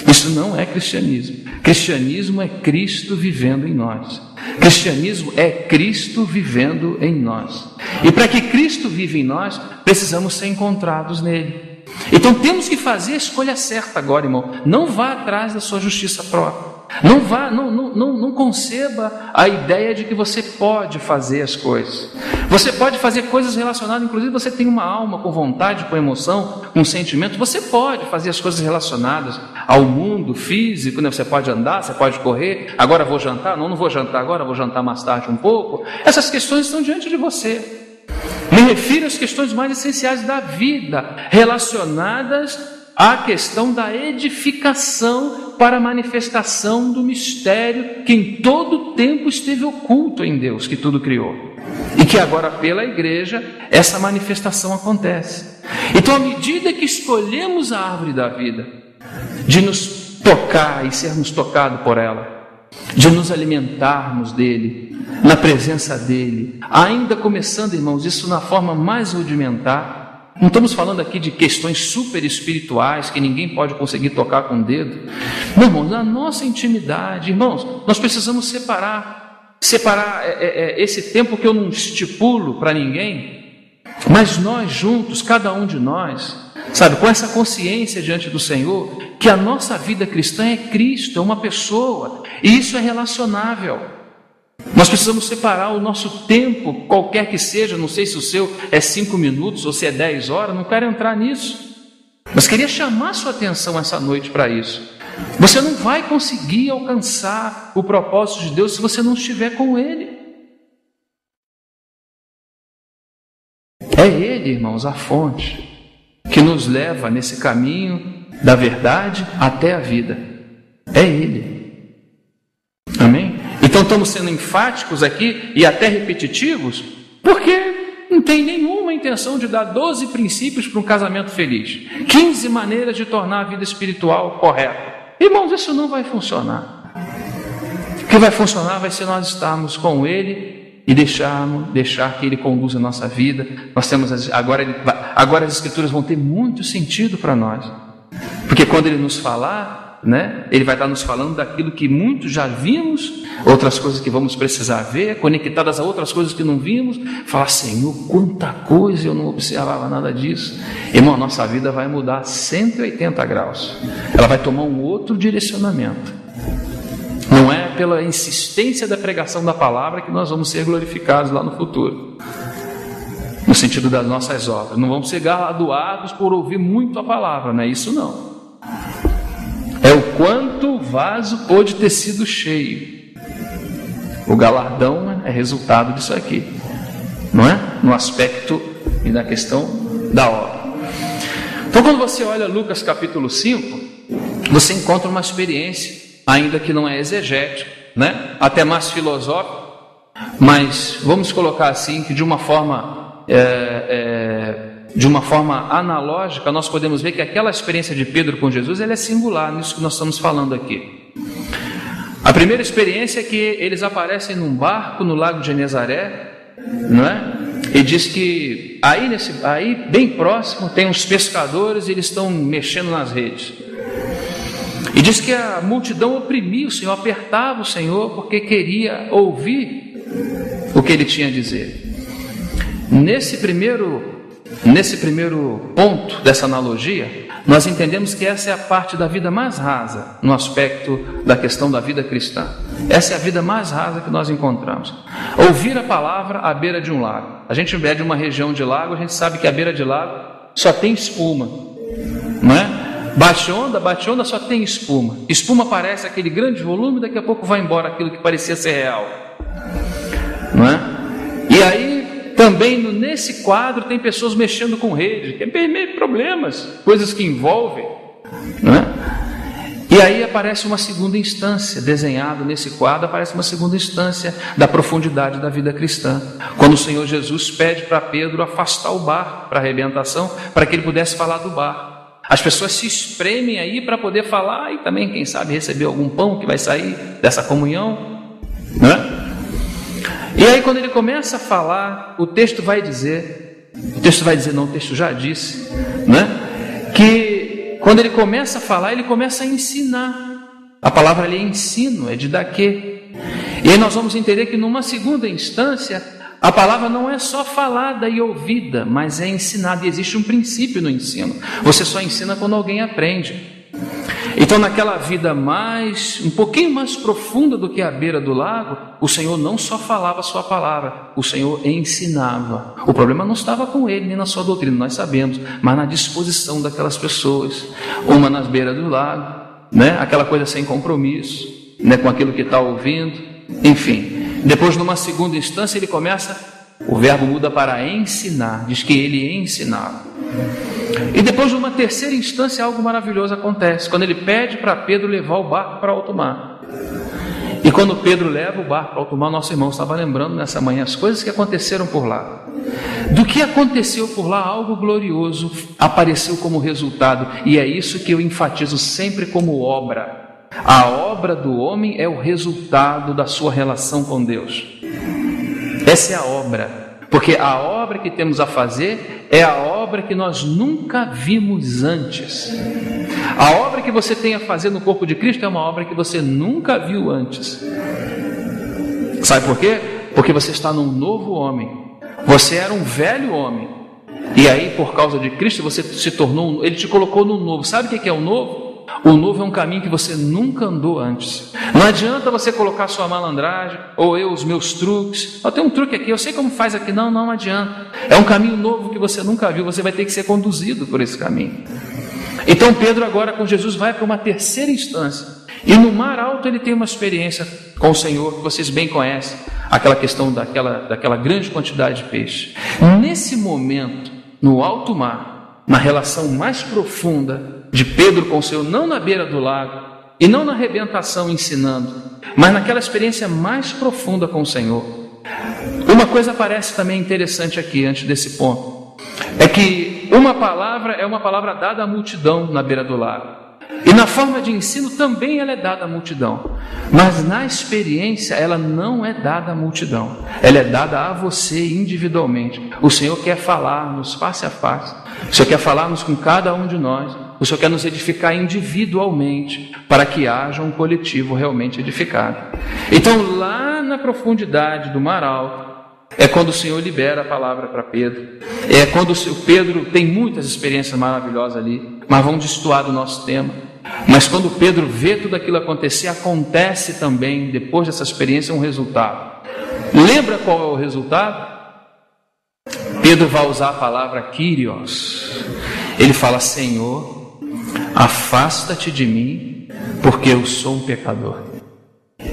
Isso não é cristianismo. Cristianismo é Cristo vivendo em nós. Cristianismo é Cristo vivendo em nós. E para que Cristo viva em nós, precisamos ser encontrados nele. Então temos que fazer a escolha certa agora, irmão. Não vá atrás da sua justiça própria. Não conceba a ideia de que você pode fazer as coisas. Você pode fazer coisas relacionadas, inclusive você tem uma alma com vontade, com emoção, com sentimento. Você pode fazer as coisas relacionadas ao mundo físico, né? Você pode andar, você pode correr. Agora vou jantar? Não vou jantar agora, vou jantar mais tarde um pouco. Essas questões estão diante de você. Me refiro às questões mais essenciais da vida, relacionadas à questão da edificação para a manifestação do mistério que em todo o tempo esteve oculto em Deus, que tudo criou. E que agora pela igreja, essa manifestação acontece. Então, à medida que escolhemos a árvore da vida, de nos tocar e sermos tocados por ela, de nos alimentarmos dele, na presença dele, ainda começando, irmãos, isso na forma mais rudimentar. Não estamos falando aqui de questões super espirituais que ninguém pode conseguir tocar com o dedo. Não, irmãos, na nossa intimidade, irmãos, nós precisamos separar esse tempo que eu não estipulo para ninguém, mas nós juntos, cada um de nós, sabe, com essa consciência diante do Senhor, que a nossa vida cristã é Cristo, é uma pessoa, e isso é relacionável. Nós precisamos separar o nosso tempo, qualquer que seja, não sei se o seu é 5 minutos ou se é 10 horas, não quero entrar nisso. Mas queria chamar sua atenção essa noite para isso. Você não vai conseguir alcançar o propósito de Deus se você não estiver com Ele. É Ele, irmãos, a fonte que nos leva nesse caminho da verdade até a vida. É Ele. Amém? Então estamos sendo enfáticos aqui e até repetitivos, porque não tem nenhuma intenção de dar 12 princípios para um casamento feliz, 15 maneiras de tornar a vida espiritual correta. Irmãos, isso não vai funcionar. que vai funcionar vai ser nós estarmos com Ele e deixar que Ele conduza a nossa vida. Nós temos agora as Escrituras vão ter muito sentido para nós, porque quando Ele nos falar, né, Ele vai estar nos falando daquilo que muitos já vimos, outras coisas que vamos precisar ver, conectadas a outras coisas que não vimos. Falar: Senhor, quanta coisa, eu não observava nada disso. Irmão, nossa vida vai mudar 180 graus, ela vai tomar um outro direcionamento. Não é pela insistência da pregação da palavra que nós vamos ser glorificados lá no futuro, no sentido das nossas obras. Não vamos ser galardoados por ouvir muito a palavra, não é isso não. É o quanto o vaso pôde ter sido cheio. O galardão é resultado disso aqui, não é? No aspecto e na questão da obra. Então, quando você olha Lucas capítulo 5, você encontra uma experiência, ainda que não é exegética, né? Até mais filosófica, mas vamos colocar assim, que de uma forma analógica, nós podemos ver que aquela experiência de Pedro com Jesus, ela é singular nisso que nós estamos falando aqui. A primeira experiência é que eles aparecem num barco no lago de Genezaré, não é? E diz que aí bem próximo tem uns pescadores e eles estão mexendo nas redes. E diz que a multidão oprimia o Senhor, apertava o Senhor, porque queria ouvir o que ele tinha a dizer. Nesse primeiro ponto dessa analogia, nós entendemos que essa é a parte da vida mais rasa no aspecto da questão da vida cristã. Essa é a vida mais rasa que nós encontramos. Ouvir a palavra à beira de um lago. A gente é de uma região de lago, a gente sabe que à beira de lago só tem espuma, não é? Bate onda, só tem espuma. Espuma parece aquele grande volume, daqui a pouco vai embora aquilo que parecia ser real, não é? E aí também nesse quadro tem pessoas mexendo com rede, que é meio problemas, coisas que envolvem, não é? E aí aparece uma segunda instância, desenhado nesse quadro, aparece uma segunda instância da profundidade da vida cristã, quando o Senhor Jesus pede para Pedro afastar o barco para a arrebentação, para que ele pudesse falar do barco. As pessoas se espremem aí para poder falar e também, quem sabe, receber algum pão que vai sair dessa comunhão, né? E aí quando ele começa a falar, o texto já disse, né? Que quando ele começa a falar, ele começa a ensinar. A palavra ali é ensino, é didaquê. E aí nós vamos entender que numa segunda instância, a palavra não é só falada e ouvida, mas é ensinada, e existe um princípio no ensino. Você só ensina quando alguém aprende. Então, naquela vida um pouquinho mais profunda do que a beira do lago, o Senhor não só falava a sua palavra, o Senhor ensinava. O problema não estava com ele, nem na sua doutrina, nós sabemos, mas na disposição daquelas pessoas. Uma nas beiras do lago, né? Aquela coisa sem compromisso, né? Com aquilo que está ouvindo, enfim. Depois, numa segunda instância, o verbo muda para ensinar, diz que ele ensinava. E depois, numa terceira instância, algo maravilhoso acontece, quando ele pede para Pedro levar o barco para alto mar. E quando Pedro leva o barco para alto mar, nosso irmão estava lembrando nessa manhã as coisas que aconteceram por lá. Do que aconteceu por lá, algo glorioso apareceu como resultado, e é isso que eu enfatizo sempre como obra. A obra do homem é o resultado da sua relação com Deus. Essa é a obra, porque a obra que temos a fazer é a obra que nós nunca vimos antes. A obra que você tem a fazer no corpo de Cristo é uma obra que você nunca viu antes. Sabe por quê? Porque você está num novo homem. Você era um velho homem, e aí por causa de Cristo você se tornou, Ele te colocou no novo. Sabe o que é o novo? O novo é um caminho que você nunca andou antes. Não adianta você colocar sua malandragem, ou os meus truques. Eu tenho um truque aqui, eu sei como faz aqui. Não adianta. É um caminho novo que você nunca viu, você vai ter que ser conduzido por esse caminho. Então Pedro agora com Jesus vai para uma terceira instância. E no mar alto ele tem uma experiência com o Senhor, que vocês bem conhecem. Aquela questão daquela grande quantidade de peixe. Nesse momento, no alto mar, na relação mais profunda de Pedro com o Senhor, não na beira do lago e não na arrebentação ensinando, mas naquela experiência mais profunda com o Senhor. Uma coisa parece também interessante aqui, antes desse ponto, é que uma palavra é uma palavra dada à multidão na beira do lago, E na forma de ensino também ela é dada à multidão. Mas na experiência ela não é dada à multidão. Ela é dada a você individualmente. O Senhor quer falar-nos face a face. O Senhor quer falar-nos com cada um de nós. O Senhor quer nos edificar individualmente, para que haja um coletivo realmente edificado. Então, lá na profundidade do mar alto, é quando o Senhor libera a palavra para Pedro. É quando o Pedro tem muitas experiências maravilhosas ali, mas vamos destoar do nosso tema. Mas quando Pedro vê tudo aquilo acontecer, acontece também, depois dessa experiência, um resultado. Lembra qual é o resultado? Pedro vai usar a palavra Kyrios. Ele fala: Senhor, afasta-te de mim, porque eu sou um pecador.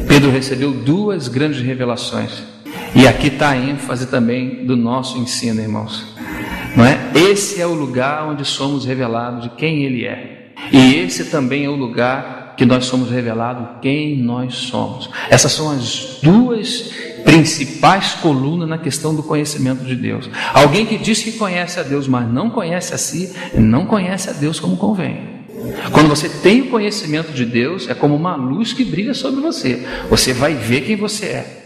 Pedro recebeu duas grandes revelações. E aqui está a ênfase também do nosso ensino, irmãos. Não é? Esse é o lugar onde somos revelados de quem Ele é. E esse também é o lugar que nós somos revelados quem nós somos. Essas são as duas principais colunas na questão do conhecimento de Deus. Alguém que diz que conhece a Deus, mas não conhece a si, não conhece a Deus como convém. Quando você tem o conhecimento de Deus, é como uma luz que brilha sobre você. Você vai ver quem você é.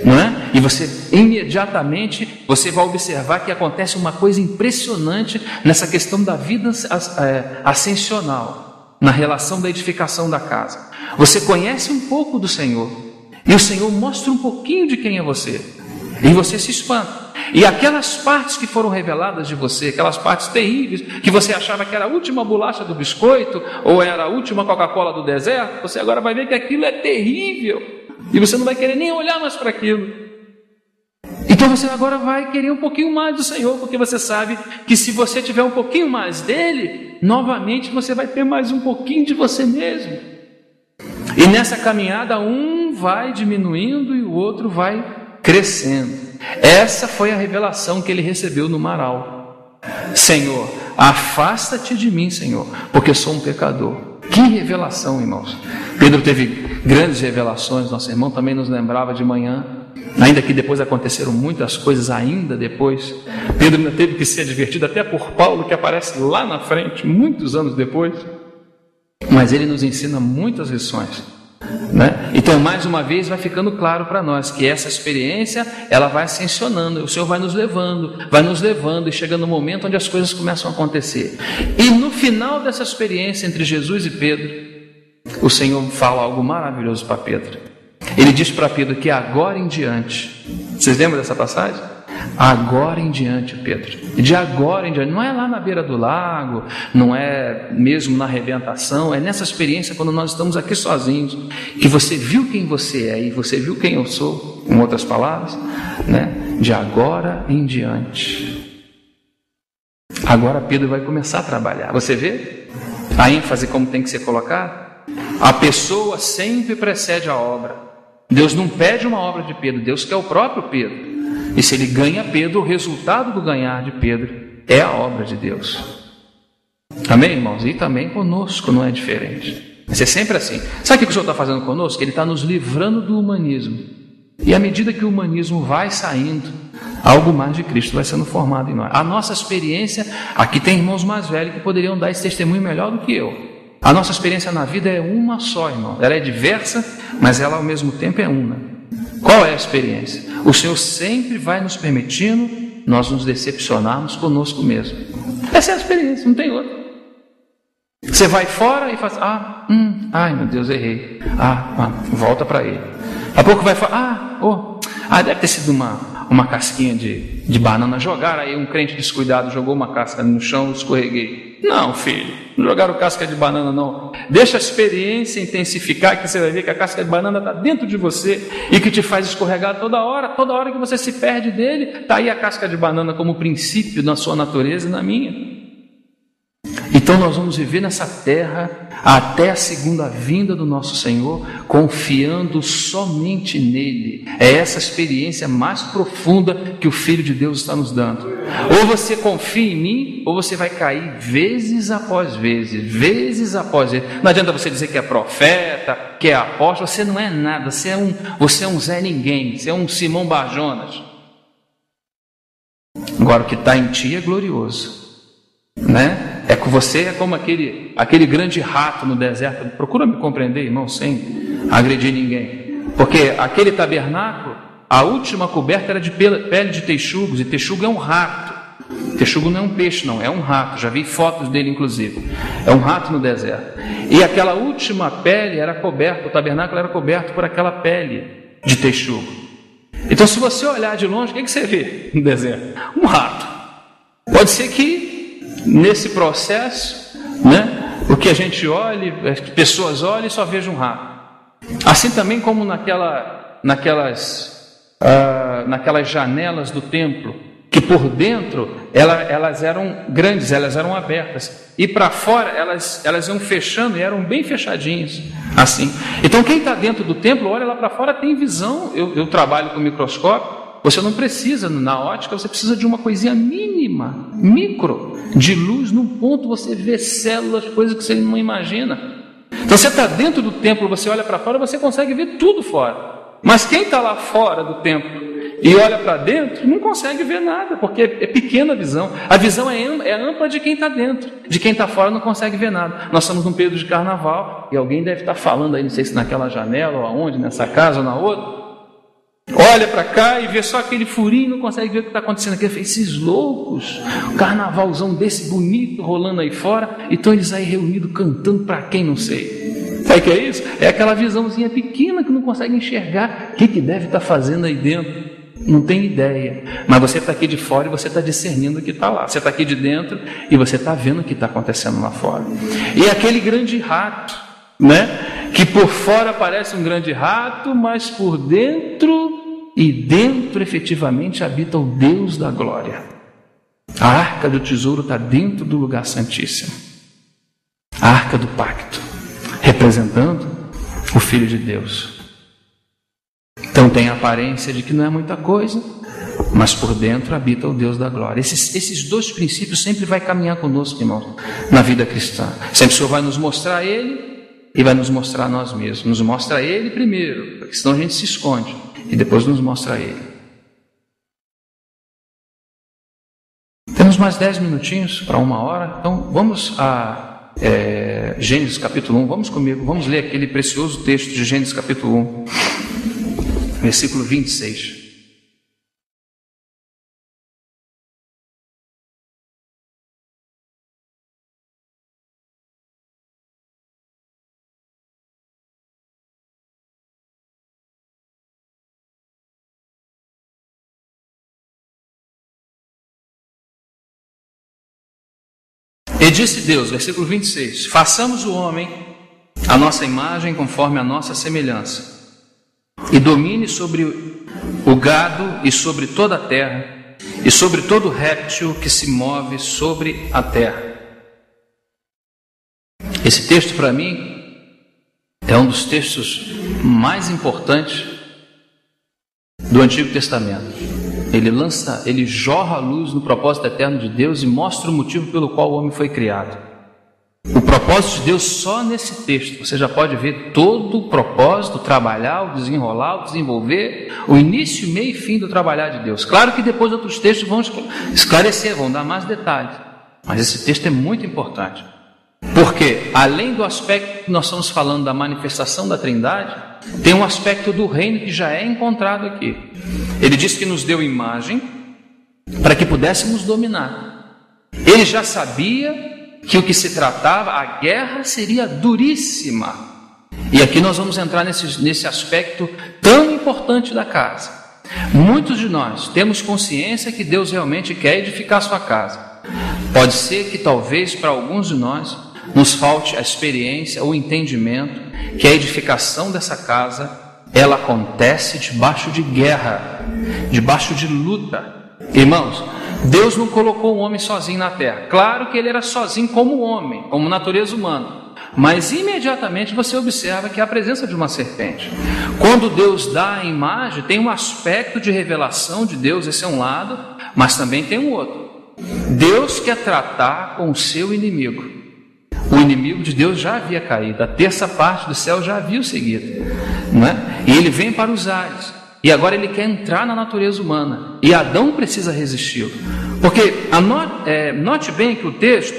Não é? E você imediatamente você vai observar que acontece uma coisa impressionante nessa questão da vida ascensional, na relação da edificação da casa. Você conhece um pouco do Senhor e o Senhor mostra um pouquinho de quem é você e você se espanta. E aquelas partes que foram reveladas de você, aquelas partes terríveis que você achava que era a última bolacha do biscoito ou era a última Coca-Cola do deserto, você agora vai ver que aquilo é terrível. E você não vai querer nem olhar mais para aquilo. Então você agora vai querer um pouquinho mais do Senhor, porque você sabe que se você tiver um pouquinho mais dele, novamente você vai ter mais um pouquinho de você mesmo. E nessa caminhada um vai diminuindo e o outro vai crescendo. Essa foi a revelação que ele recebeu no mar alto. Senhor, afasta-te de mim, Senhor, porque eu sou um pecador. Que revelação, irmãos. Pedro teve grandes revelações, nosso irmão também nos lembrava de manhã, ainda que depois aconteceram muitas coisas ainda depois. Pedro ainda teve que ser advertido até por Paulo, que aparece lá na frente, muitos anos depois. Mas ele nos ensina muitas lições, né? Então, mais uma vez, vai ficando claro para nós que essa experiência, ela vai ascensionando, o Senhor vai nos levando, e chegando no momento onde as coisas começam a acontecer. E no final dessa experiência entre Jesus e Pedro, o Senhor fala algo maravilhoso para Pedro. Ele diz para Pedro que agora em diante, vocês lembram dessa passagem? Agora em diante, Pedro, de agora em diante, não é lá na beira do lago, não é mesmo na arrebentação, é nessa experiência quando nós estamos aqui sozinhos, que você viu quem você é e você viu quem eu sou, em outras palavras, né? De agora em diante. Agora Pedro vai começar a trabalhar. Você vê a ênfase como tem que ser colocada? A pessoa sempre precede a obra. Deus não pede uma obra de Pedro, Deus quer o próprio Pedro. E se ele ganha Pedro, o resultado do ganhar de Pedro é a obra de Deus. Amém, irmãos? E também conosco não é diferente. Vai ser sempre assim. Sabe o que o Senhor está fazendo conosco? Ele está nos livrando do humanismo. E à medida que o humanismo vai saindo, algo mais de Cristo vai sendo formado em nós. A nossa experiência, aqui tem irmãos mais velhos que poderiam dar esse testemunho melhor do que eu. A nossa experiência na vida é uma só, irmão. Ela é diversa, mas ela ao mesmo tempo é una. Qual é a experiência? O Senhor sempre vai nos permitindo nós nos decepcionarmos conosco mesmo. Essa é a experiência, não tem outra. Você vai fora e faz, ai meu Deus, errei. Volta para ele. Daqui a pouco vai falar, deve ter sido uma casquinha de banana. Jogaram aí, um crente descuidado jogou uma casca no chão, eu escorreguei. Não, filho, não jogaram casca de banana não. Deixa a experiência intensificar, que você vai ver que a casca de banana está dentro de você e que te faz escorregar toda hora que você se perde dele, está aí a casca de banana como princípio na sua natureza e na minha. Então nós vamos viver nessa terra até a segunda vinda do nosso Senhor, confiando somente nele. É essa experiência mais profunda que o Filho de Deus está nos dando. Ou você confia em mim, ou você vai cair vezes após vezes após vezes. Não adianta você dizer que é profeta, que é apóstolo, você não é nada, você é um Zé Ninguém, você é um Simão Barjonas. Agora o que está em ti é glorioso, né? Você é como aquele grande rato no deserto. Procura me compreender, irmão, sem agredir ninguém. Porque aquele tabernáculo, a última coberta era de pele de texugos, e texugo é um rato. Texugo não é um peixe, não, é um rato. Já vi fotos dele, inclusive. É um rato no deserto. E aquela última pele era coberta, o tabernáculo era coberto por aquela pele de texugo. Então, se você olhar de longe, o que você vê no deserto? Um rato. Pode ser que nesse processo, o que a gente olhe, as pessoas olhem e só vejam um rato. Assim também como naquelas janelas do templo, que por dentro elas eram grandes, elas eram abertas, e para fora elas iam fechando e eram bem fechadinhas, assim. Então quem está dentro do templo, olha lá para fora, tem visão. Eu trabalho com microscópio. Você não precisa, na ótica, você precisa de uma coisinha mínima, micro, de luz num ponto, você vê células, coisas que você não imagina. Então você está dentro do templo, você olha para fora, você consegue ver tudo fora. Mas quem está lá fora do templo e olha para dentro, não consegue ver nada, porque é pequena a visão. A visão é ampla de quem está dentro, de quem está fora não consegue ver nada. Nós estamos num período de carnaval, e alguém deve estar falando aí, não sei se naquela janela ou aonde, nessa casa ou na outra, olha para cá e vê só aquele furinho, não consegue ver o que está acontecendo aqui. Esses loucos, um carnavalzão desse bonito rolando aí fora, e estão eles aí reunidos cantando para quem, não sei. Sabe o que é isso? É aquela visãozinha pequena que não consegue enxergar o que deve estar fazendo aí dentro. Não tem ideia, mas você está aqui de fora e você está discernindo o que está lá. Você está aqui de dentro e você está vendo o que está acontecendo lá fora. E aquele grande rato, que por fora parece um grande rato, mas por dentro, e dentro efetivamente habita o Deus da glória. A arca do tesouro está dentro do lugar santíssimo, a arca do pacto, representando o Filho de Deus. Então tem a aparência de que não é muita coisa, mas por dentro habita o Deus da glória. Esses dois princípios sempre vai caminhar conosco, irmão, na vida cristã. Sempre o Senhor vai nos mostrar Ele e vai nos mostrar nós mesmos. Nos mostra Ele primeiro, porque senão a gente se esconde, e depois nos mostra Ele. Temos mais 10 minutinhos para 1h. Então vamos a Gênesis capítulo 1. Vamos comigo, vamos ler aquele precioso texto de Gênesis capítulo 1. Versículo 26. E disse Deus, versículo 26, façamos o homem à nossa imagem, conforme a nossa semelhança, e domine sobre o gado e sobre toda a terra, e sobre todo réptil que se move sobre a terra. Esse texto, para mim, é um dos textos mais importantes do Antigo Testamento. Ele jorra a luz no propósito eterno de Deus e mostra o motivo pelo qual o homem foi criado. O propósito de Deus só nesse texto, você já pode ver todo o propósito, trabalhar, o desenrolar, o desenvolver, o início, meio e fim do trabalhar de Deus. Claro que depois outros textos vão esclarecer, vão dar mais detalhes, mas esse texto é muito importante, porque além do aspecto que nós estamos falando da manifestação da Trindade, tem um aspecto do reino que já é encontrado aqui. Ele diz que nos deu imagem para que pudéssemos dominar. Ele já sabia que o que se tratava, a guerra seria duríssima. E aqui nós vamos entrar nesse aspecto tão importante da casa. Muitos de nós temos consciência que Deus realmente quer edificar a sua casa. Pode ser que talvez para alguns de nós nos falte a experiência, o entendimento que a edificação dessa casa, ela acontece debaixo de guerra, debaixo de luta. Irmãos, Deus não colocou o homem sozinho na terra. Claro que ele era sozinho como homem, como natureza humana. Mas imediatamente você observa que há a presença de uma serpente. Quando Deus dá a imagem, tem um aspecto de revelação de Deus, esse é um lado, mas também tem um outro. Deus quer tratar com o seu inimigo. O inimigo de Deus já havia caído, a terça parte do céu já havia o seguido, não é? E ele vem para os ares. E agora ele quer entrar na natureza humana. E Adão precisa resisti-lo. Porque, note bem que o texto,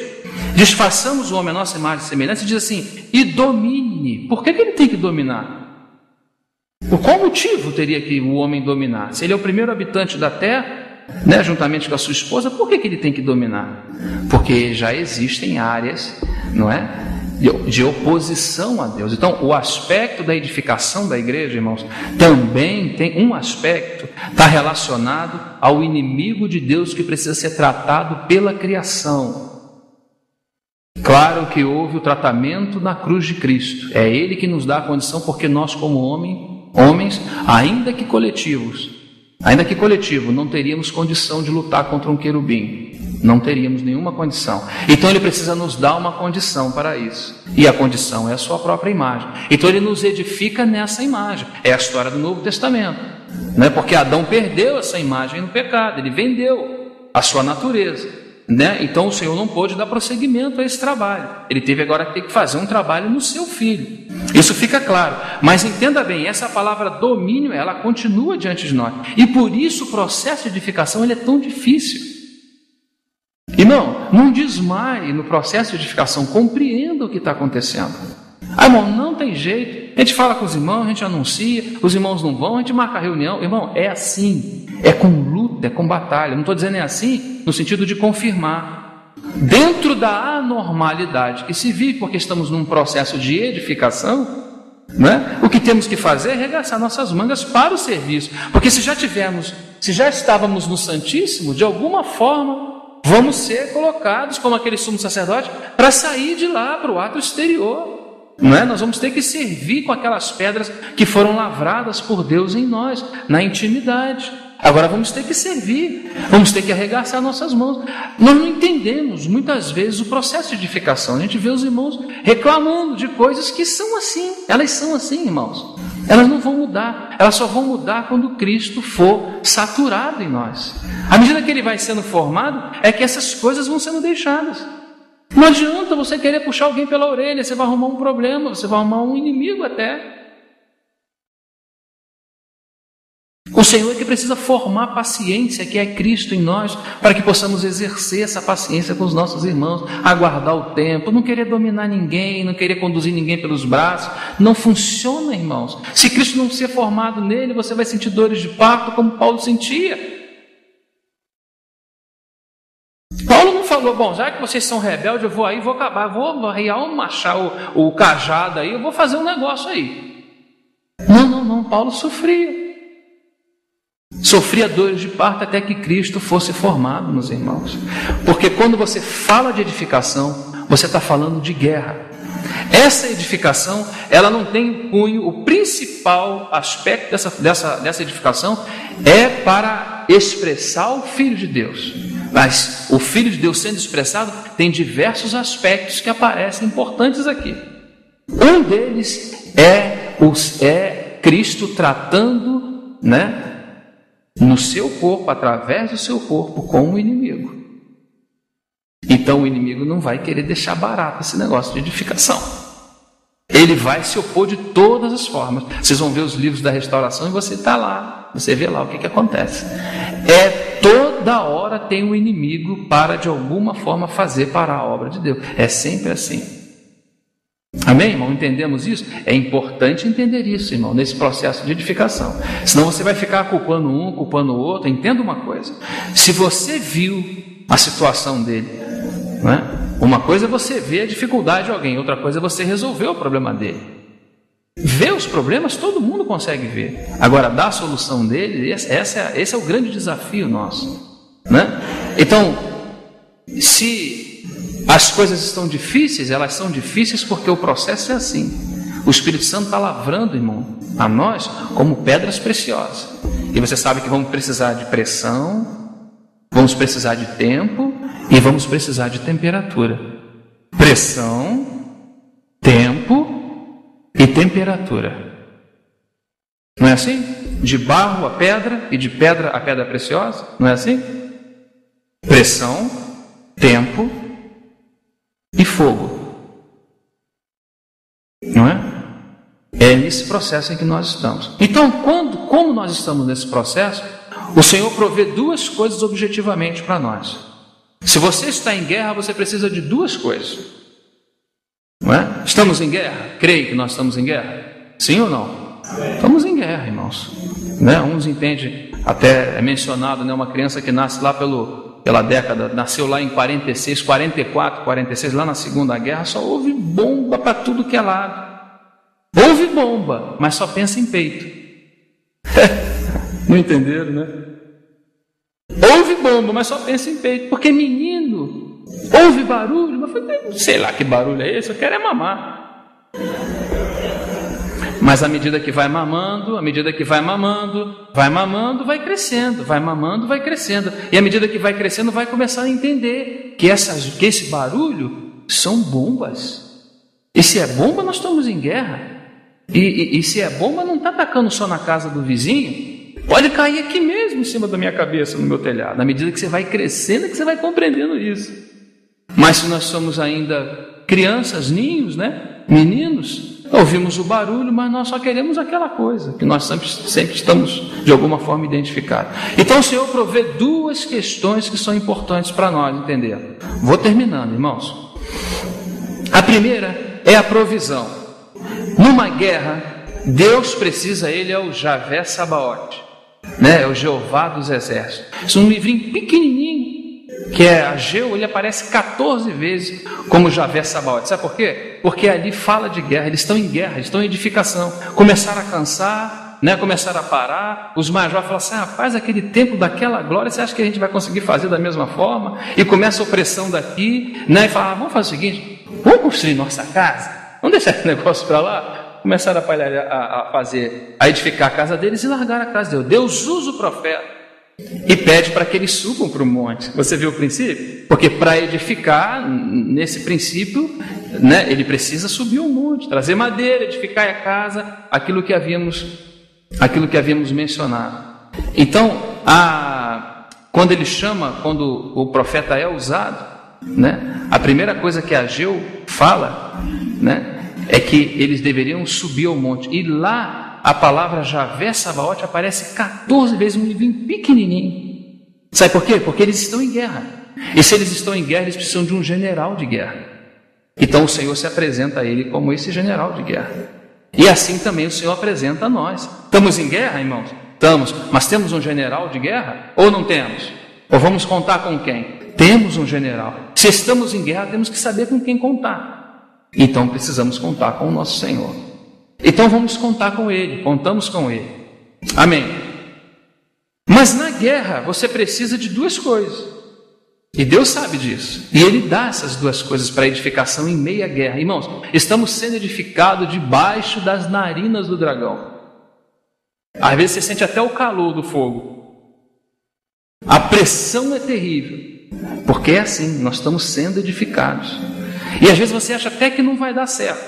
Desfaçamos o homem à nossa imagem e semelhança, e diz assim, e domine. Por que ele tem que dominar? Por qual motivo teria que o homem dominar? Se ele é o primeiro habitante da terra, né, juntamente com a sua esposa, por que ele tem que dominar? Porque já existem áreas, não é, de oposição a Deus. Então, o aspecto da edificação da igreja, irmãos, também tem um aspecto, está relacionado ao inimigo de Deus que precisa ser tratado pela criação. Claro que houve o tratamento na cruz de Cristo. É Ele que nos dá a condição, porque nós como homens, ainda que coletivo, não teríamos condição de lutar contra um querubim. Não teríamos nenhuma condição. Então Ele precisa nos dar uma condição para isso. E a condição é a sua própria imagem. Então Ele nos edifica nessa imagem. É a história do Novo Testamento. Né? Porque Adão perdeu essa imagem no pecado. Ele vendeu a sua natureza. Né? Então o Senhor não pôde dar prosseguimento a esse trabalho. Ele teve agora que fazer um trabalho no seu filho. Isso fica claro. Mas entenda bem, essa palavra domínio, ela continua diante de nós. E por isso o processo de edificação ele é tão difícil. Irmão, não desmaie no processo de edificação, compreenda o que está acontecendo. Irmão, não tem jeito. A gente fala com os irmãos, a gente anuncia, os irmãos não vão, a gente marca a reunião. Irmão, é assim, é com luta, é com batalha. Não estou dizendo é assim no sentido de confirmar. Dentro da anormalidade que se vive, porque estamos num processo de edificação, né? O que temos que fazer é arregaçar nossas mangas para o serviço. Porque se já estávamos no Santíssimo, de alguma forma vamos ser colocados como aquele sumo sacerdote para sair de lá para o ato exterior. Não é? Nós vamos ter que servir com aquelas pedras que foram lavradas por Deus em nós, na intimidade. Agora vamos ter que servir, vamos ter que arregaçar nossas mãos. Nós não entendemos muitas vezes o processo de edificação. A gente vê os irmãos reclamando de coisas que são assim. Elas são assim, irmãos. Elas não vão mudar. Elas só vão mudar quando Cristo for saturado em nós. À medida que Ele vai sendo formado, é que essas coisas vão sendo deixadas. Não adianta você querer puxar alguém pela orelha. Você vai arrumar um problema, você vai arrumar um inimigo até. O Senhor é que precisa formar paciência, que é Cristo em nós, para que possamos exercer essa paciência com os nossos irmãos, aguardar o tempo, não querer dominar ninguém, não querer conduzir ninguém pelos braços. Não funciona, irmãos. Se Cristo não ser formado nele, você vai sentir dores de parto como Paulo sentia. Paulo não falou, bom, já que vocês são rebeldes, eu vou aí, vou acabar, vou arriar o machado, o cajado aí, eu vou fazer um negócio aí. Não, Paulo sofria dores de parto até que Cristo fosse formado, meus irmãos. Porque quando você fala de edificação, você está falando de guerra. Essa edificação, ela não tem cunho. O principal aspecto dessa edificação é para expressar o Filho de Deus. Mas o Filho de Deus sendo expressado tem diversos aspectos que aparecem importantes aqui. Um deles é Cristo tratando, né, no seu corpo, através do seu corpo, com o inimigo. Então o inimigo não vai querer deixar barato esse negócio de edificação. Ele vai se opor de todas as formas. Vocês vão ver os livros da restauração e você está lá, você vê lá o que acontece. Toda hora tem um inimigo para de alguma forma fazer parar a obra de Deus. É sempre assim. Amém, irmão? Entendemos isso? É importante entender isso, irmão, nesse processo de edificação. Senão você vai ficar culpando um, culpando o outro. Entenda uma coisa. Se você viu a situação dele, não é? Uma coisa é você ver a dificuldade de alguém, outra coisa é você resolver o problema dele. Ver os problemas todo mundo consegue ver. Agora, dar a solução dele, esse é o grande desafio nosso, né? Então, se as coisas estão difíceis, elas são difíceis porque o processo é assim. O Espírito Santo está lavrando, irmão, a nós como pedras preciosas. E você sabe que vamos precisar de pressão, vamos precisar de tempo e vamos precisar de temperatura. Pressão, tempo e temperatura. Não é assim? De barro a pedra e de pedra a pedra preciosa. Não é assim? Pressão, tempo e fogo. Não é? É nesse processo em que nós estamos. Então, como nós estamos nesse processo, o Senhor provê duas coisas objetivamente para nós. Se você está em guerra, você precisa de duas coisas. Não é? Estamos em guerra? Creio que nós estamos em guerra? Sim ou não? Estamos em guerra, irmãos. Né? Uns entendem, até é mencionado, né, uma criança que nasce lá pela década, nasceu lá em 46, 44, 46, lá na Segunda Guerra, só houve bomba para tudo que é lado. Houve bomba, mas só pensa em peito. Não entenderam, né? Houve bomba, mas só pensa em peito. Porque menino, houve barulho, mas sei lá que barulho é esse, eu quero é mamar. Mas à medida que vai mamando, vai crescendo, vai mamando, vai crescendo. E à medida que vai crescendo, vai começar a entender que esse barulho são bombas. E se é bomba, nós estamos em guerra. E se é bomba, não está atacando só na casa do vizinho, pode cair aqui mesmo em cima da minha cabeça, no meu telhado. À medida que você vai crescendo, é que você vai compreendendo isso. Mas se nós somos ainda crianças, ninhos, né? Meninos, ouvimos o barulho, mas nós só queremos aquela coisa que nós sempre estamos de alguma forma identificados. Então o Senhor provê duas questões que são importantes para nós entender. Vou terminando, irmãos. A primeira é a provisão. Numa guerra, Deus precisa, Ele é o Javé Sabaote, né? É o Jeová dos exércitos. Isso é um livrinho pequenininho, que é Ageu, ele aparece 14 vezes como Javé Sabaote. Sabe por quê? Porque ali fala de guerra, eles estão em guerra, eles estão em edificação. Começaram a cansar, né? Começaram a parar. Os mais jovens falam assim: rapaz, aquele tempo daquela glória, você acha que a gente vai conseguir fazer da mesma forma? E começa a opressão daqui, né? E fala: vamos fazer o seguinte, vamos construir nossa casa? Vamos deixar esse negócio para lá? Começaram a edificar a casa deles e largaram a casa de Deus. Deus usa o profeta e pede para que eles subam para o monte. Você viu o princípio? Porque para edificar, nesse princípio, né, ele precisa subir o monte, trazer madeira, edificar a casa, aquilo que havíamos mencionado. Então, quando o profeta é usado, né, a primeira coisa que Ageu fala, né, é que eles deveriam subir ao monte. E lá a palavra Javé Sabaote aparece 14 vezes, um livrinho pequenininho. Sabe por quê? Porque eles estão em guerra. E se eles estão em guerra, eles precisam de um general de guerra. Então o Senhor se apresenta a ele como esse general de guerra. E assim também o Senhor apresenta a nós. Estamos em guerra, irmãos? Estamos. Mas temos um general de guerra? Ou não temos? Ou vamos contar com quem? Temos um general. Se estamos em guerra, temos que saber com quem contar. Então precisamos contar com o nosso Senhor. Então vamos contar com Ele, contamos com Ele. Amém. Mas na guerra você precisa de duas coisas. E Deus sabe disso. E Ele dá essas duas coisas para edificação em meia guerra. Irmãos, estamos sendo edificados debaixo das narinas do dragão. Às vezes você sente até o calor do fogo. A pressão é terrível. Porque é assim, nós estamos sendo edificados. E às vezes você acha até que não vai dar certo,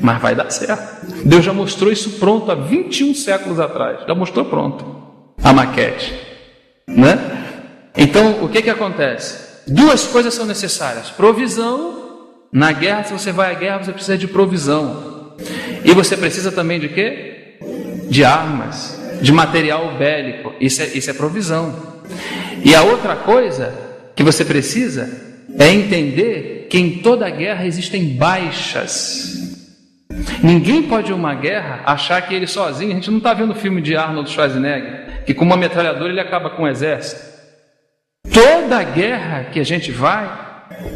mas vai dar certo. Deus já mostrou isso pronto há 21 séculos atrás. Já mostrou pronto a maquete, né? Então o que acontece? Duas coisas são necessárias: provisão. Na guerra, se você vai à guerra, você precisa de provisão. E você precisa também de quê? De armas, de material bélico. Isso é provisão. E a outra coisa que você precisa é entender que em toda guerra existem baixas. Ninguém pode ir a uma guerra achar que ele sozinho. A gente não está vendo o filme de Arnold Schwarzenegger, que com uma metralhadora ele acaba com um exército. Toda guerra que a gente vai,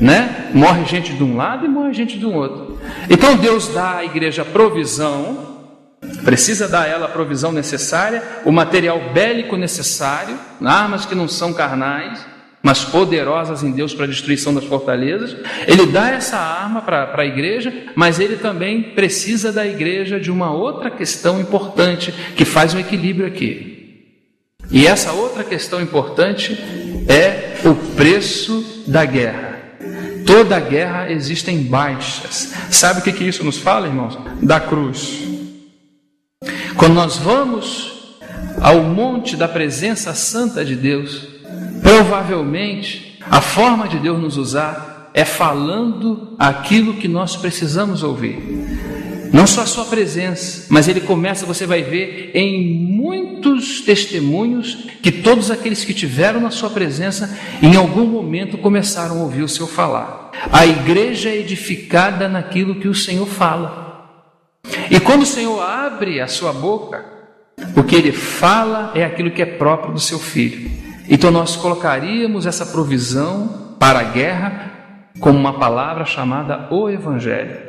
né, morre gente de um lado e morre gente do outro. Então Deus dá à igreja provisão, precisa dar a ela a provisão necessária, o material bélico necessário, armas que não são carnais, mas poderosas em Deus para a destruição das fortalezas. Ele dá essa arma para a igreja, mas ele também precisa da igreja de uma outra questão importante que faz um equilíbrio aqui. E essa outra questão importante é o preço da guerra. Toda guerra existem baixas. Sabe o que isso nos fala, irmãos? Da cruz. Quando nós vamos ao monte da presença santa de Deus, provavelmente a forma de Deus nos usar é falando aquilo que nós precisamos ouvir. Não só a sua presença, mas ele começa, você vai ver em muitos testemunhos que todos aqueles que tiveram na sua presença, em algum momento começaram a ouvir o Senhor falar. A igreja é edificada naquilo que o Senhor fala. E quando o Senhor abre a sua boca, o que ele fala é aquilo que é próprio do seu Filho. Então nós colocaríamos essa provisão para a guerra como uma palavra chamada o Evangelho.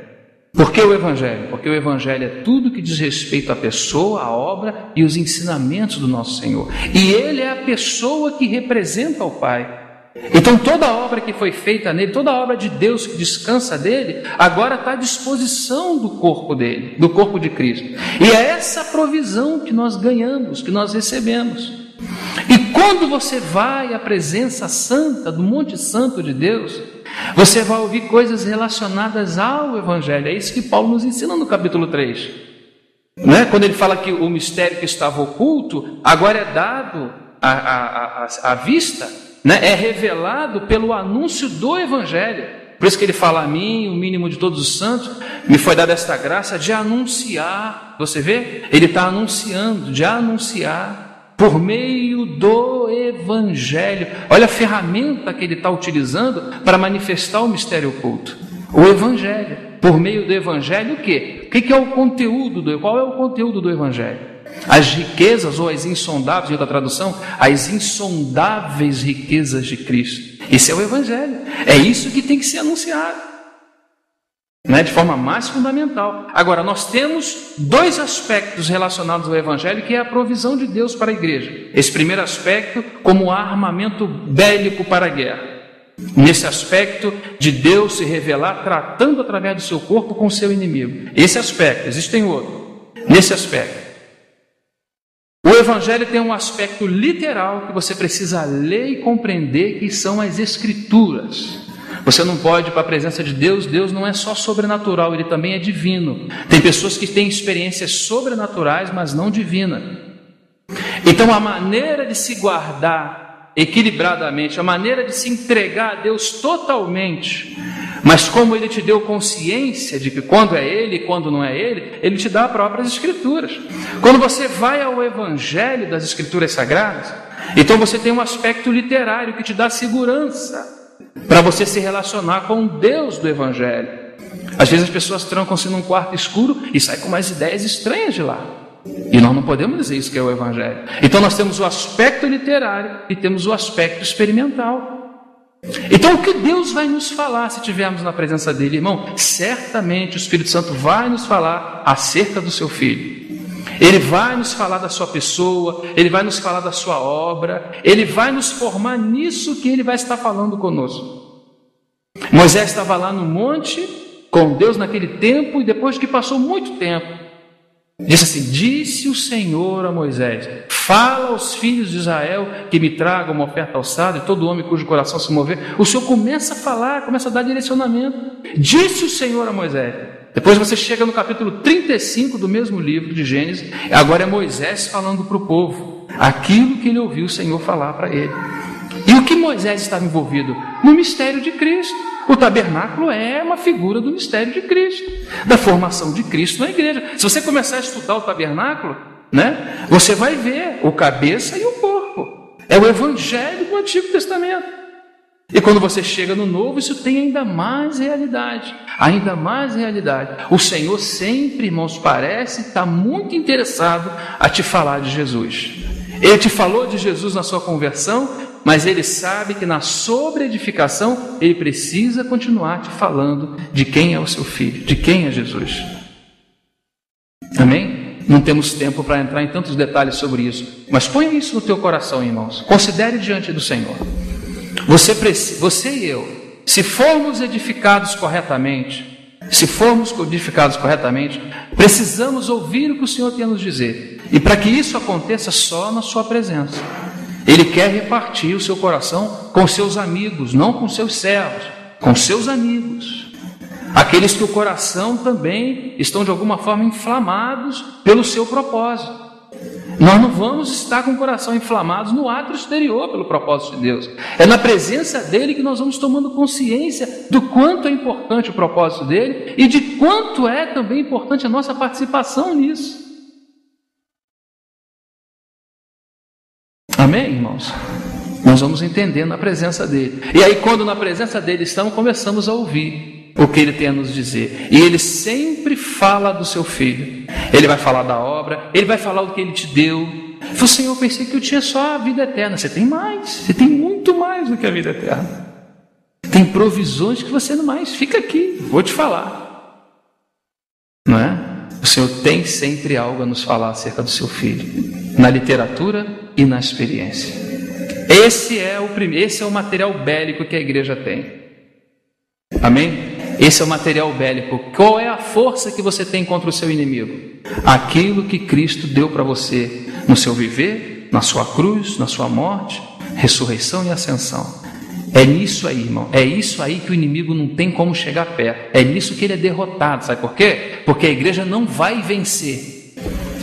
Por que o Evangelho? Porque o Evangelho é tudo que diz respeito à pessoa, à obra e os ensinamentos do nosso Senhor. E Ele é a pessoa que representa o Pai. Então toda a obra que foi feita nele, toda a obra de Deus que descansa dele, agora está à disposição do corpo dele, do corpo de Cristo. E é essa provisão que nós ganhamos, que nós recebemos. E quando você vai à presença santa, do Monte Santo de Deus, você vai ouvir coisas relacionadas ao Evangelho. É isso que Paulo nos ensina no capítulo 3. Quando ele fala que o mistério que estava oculto, agora é dado à vista, é revelado pelo anúncio do Evangelho. Por isso que ele fala: a mim, o mínimo de todos os santos, me foi dada esta graça de anunciar. Você vê? Ele está anunciando, de anunciar por meio do Evangelho. Olha a ferramenta que ele está utilizando para manifestar o mistério oculto. O Evangelho. Por meio do Evangelho, o quê? O que é o conteúdo? Qual é o conteúdo do Evangelho? As riquezas, ou as insondáveis, em outra tradução, as insondáveis riquezas de Cristo. Esse é o Evangelho. É isso que tem que ser anunciado, de forma mais fundamental. Agora, nós temos dois aspectos relacionados ao Evangelho, que é a provisão de Deus para a igreja. Esse primeiro aspecto, como armamento bélico para a guerra. Nesse aspecto de Deus se revelar, tratando através do seu corpo com o seu inimigo. Esse aspecto, existem outros. Nesse aspecto, o Evangelho tem um aspecto literal que você precisa ler e compreender, que são as Escrituras. Você não pode ir para a presença de Deus. Deus não é só sobrenatural, Ele também é divino. Tem pessoas que têm experiências sobrenaturais, mas não divina. Então a maneira de se guardar equilibradamente, a maneira de se entregar a Deus totalmente, mas como Ele te deu consciência de que quando é Ele e quando não é Ele, Ele te dá as próprias Escrituras. Quando você vai ao Evangelho das Escrituras Sagradas, então você tem um aspecto literário que te dá segurança para você se relacionar com o Deus do Evangelho. Às vezes as pessoas trancam-se num quarto escuro e saem com umas ideias estranhas de lá. E nós não podemos dizer isso que é o Evangelho. Então nós temos o aspecto literário e temos o aspecto experimental. Então o que Deus vai nos falar se estivermos na presença dEle, irmão? Certamente o Espírito Santo vai nos falar acerca do seu Filho. Ele vai nos falar da sua pessoa, Ele vai nos falar da sua obra, Ele vai nos formar nisso que Ele vai estar falando conosco. Moisés estava lá no monte com Deus naquele tempo, e depois que passou muito tempo, disse assim: disse o Senhor a Moisés: fala aos filhos de Israel que me tragam uma oferta alçada, e todo homem cujo coração se mover. O Senhor começa a falar, começa a dar direcionamento. Disse o Senhor a Moisés. Depois você chega no capítulo 35 do mesmo livro de Gênesis. Agora é Moisés falando para o povo aquilo que ele ouviu o Senhor falar para ele. E o que Moisés estava envolvido? No mistério de Cristo. O tabernáculo é uma figura do mistério de Cristo, da formação de Cristo na igreja. Se você começar a estudar o tabernáculo, você vai ver o cabeça e o corpo. É o Evangelho do Antigo Testamento. E quando você chega no Novo, isso tem ainda mais realidade. Ainda mais realidade. O Senhor sempre, irmãos, parece estar muito interessado a te falar de Jesus. Ele te falou de Jesus na sua conversão, mas Ele sabe que na sobreedificação Ele precisa continuar te falando de quem é o seu Filho, de quem é Jesus. Amém? Não temos tempo para entrar em tantos detalhes sobre isso, mas ponha isso no teu coração, irmãos. Considere diante do Senhor. Você e eu, se formos edificados corretamente, precisamos ouvir o que o Senhor tem a nos dizer. E para que isso aconteça, só na sua presença. Ele quer repartir o seu coração com seus amigos, não com seus servos, com seus amigos. Aqueles que o coração também estão de alguma forma inflamados pelo seu propósito. Nós não vamos estar com o coração inflamado no átrio exterior pelo propósito de Deus. É na presença dele que nós vamos tomando consciência do quanto é importante o propósito dele e de quanto é também importante a nossa participação nisso. Amém, irmãos? Nós vamos entendendo na presença dele. E aí, quando na presença dele estamos, começamos a ouvir o que ele tem a nos dizer. E ele sempre fala do seu filho. Ele vai falar da obra, ele vai falar o que ele te deu. Falei, Senhor, eu pensei que eu tinha só a vida eterna. Você tem mais, você tem muito mais do que a vida eterna. Tem provisões que você não mais. Fica aqui, vou te falar. Não é? O Senhor tem sempre algo a nos falar acerca do seu filho, na literatura e na experiência. Esse é o material bélico que a igreja tem. Amém? Esse é o material bélico. Qual é a força que você tem contra o seu inimigo? Aquilo que Cristo deu para você no seu viver, na sua cruz, na sua morte, ressurreição e ascensão. É nisso aí, irmão. É isso aí que o inimigo não tem como chegar perto. É nisso que ele é derrotado. Sabe por quê? Porque a igreja não vai vencer.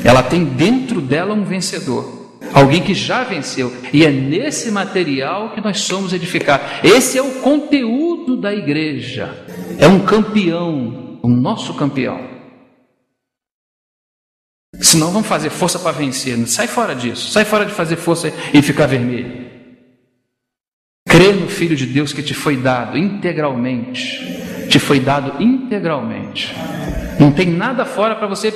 Ela tem dentro dela um vencedor. Alguém que já venceu. E é nesse material que nós somos edificados. Esse é o conteúdo da igreja. É um campeão, o nosso campeão. Senão vamos fazer força para vencer. Sai fora disso. Sai fora de fazer força e ficar vermelho. Crê no Filho de Deus que te foi dado integralmente. Te foi dado integralmente. Não tem nada fora para você.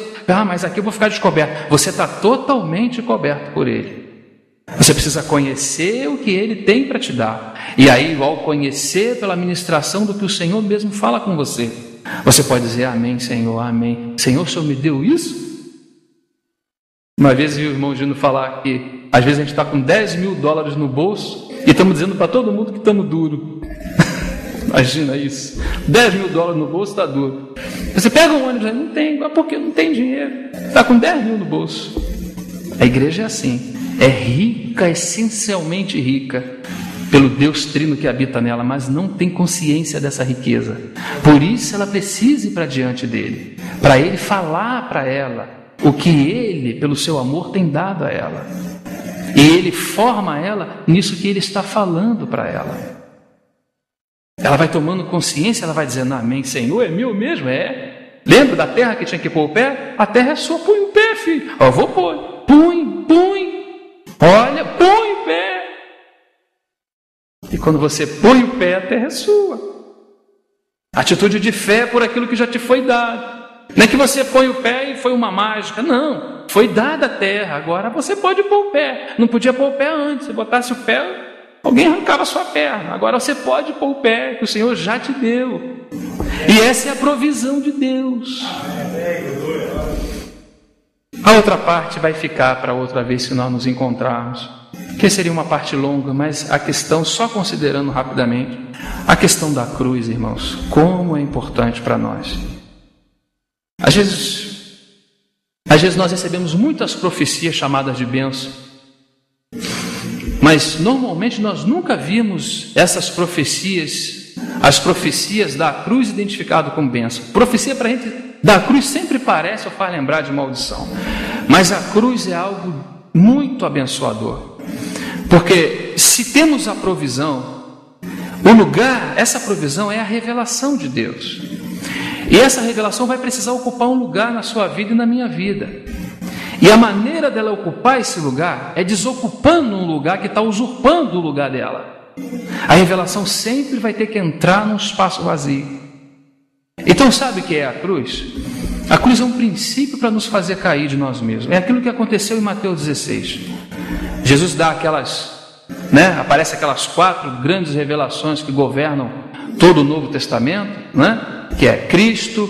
Mas aqui eu vou ficar descoberto. Você está totalmente coberto por Ele. Você precisa conhecer o que Ele tem para te dar. E aí, ao conhecer pela ministração do que o Senhor mesmo fala com você, você pode dizer, amém, Senhor, amém. Senhor, o Senhor me deu isso? Uma vez vi o irmão Gino falar que às vezes a gente está com $10 mil no bolso e estamos dizendo para todo mundo que estamos duro. Imagina isso. $10 mil no bolso está duro. Você pega um ônibus, não tem, porque não tem dinheiro. Está com 10 mil no bolso. A igreja é assim. É rica, essencialmente rica, pelo Deus Trino que habita nela, mas não tem consciência dessa riqueza. Por isso ela precisa ir para diante dele, para ele falar para ela o que ele, pelo seu amor, tem dado a ela. E ele forma ela nisso que ele está falando para ela. Ela vai tomando consciência, ela vai dizendo, amém, Senhor, é meu mesmo? É. Lembra da terra que tinha que pôr o pé? A terra é sua, põe o pé, filho. Ó, vou pôr. Põe. Olha, põe o pé. E quando você põe o pé, a terra é sua. Atitude de fé por aquilo que já te foi dado. Não é que você põe o pé e foi uma mágica. Não, foi dada a terra. Agora você pode pôr o pé. Não podia pôr o pé antes. Se botasse o pé, alguém arrancava a sua perna. Agora você pode pôr o pé, que o Senhor já te deu. E essa é a provisão de Deus. A outra parte vai ficar para outra vez se nós nos encontrarmos, que seria uma parte longa, mas a questão, só considerando rapidamente, a questão da cruz, irmãos, como é importante para nós. Às vezes nós recebemos muitas profecias chamadas de bênção, mas normalmente nós nunca vimos essas profecias, as profecias da cruz identificado como bênção. Profecia para a gente da cruz sempre parece ou faz lembrar de maldição, mas a cruz é algo muito abençoador, porque se temos a provisão, o lugar, essa provisão é a revelação de Deus, e essa revelação vai precisar ocupar um lugar na sua vida e na minha vida, e a maneira dela ocupar esse lugar é desocupando um lugar que está usurpando o lugar dela. A revelação sempre vai ter que entrar num espaço vazio. Então sabe o que é a cruz? A cruz é um princípio para nos fazer cair de nós mesmos. É aquilo que aconteceu em Mateus 16. Jesus dá aparece aquelas 4 grandes revelações que governam todo o Novo Testamento, que é Cristo,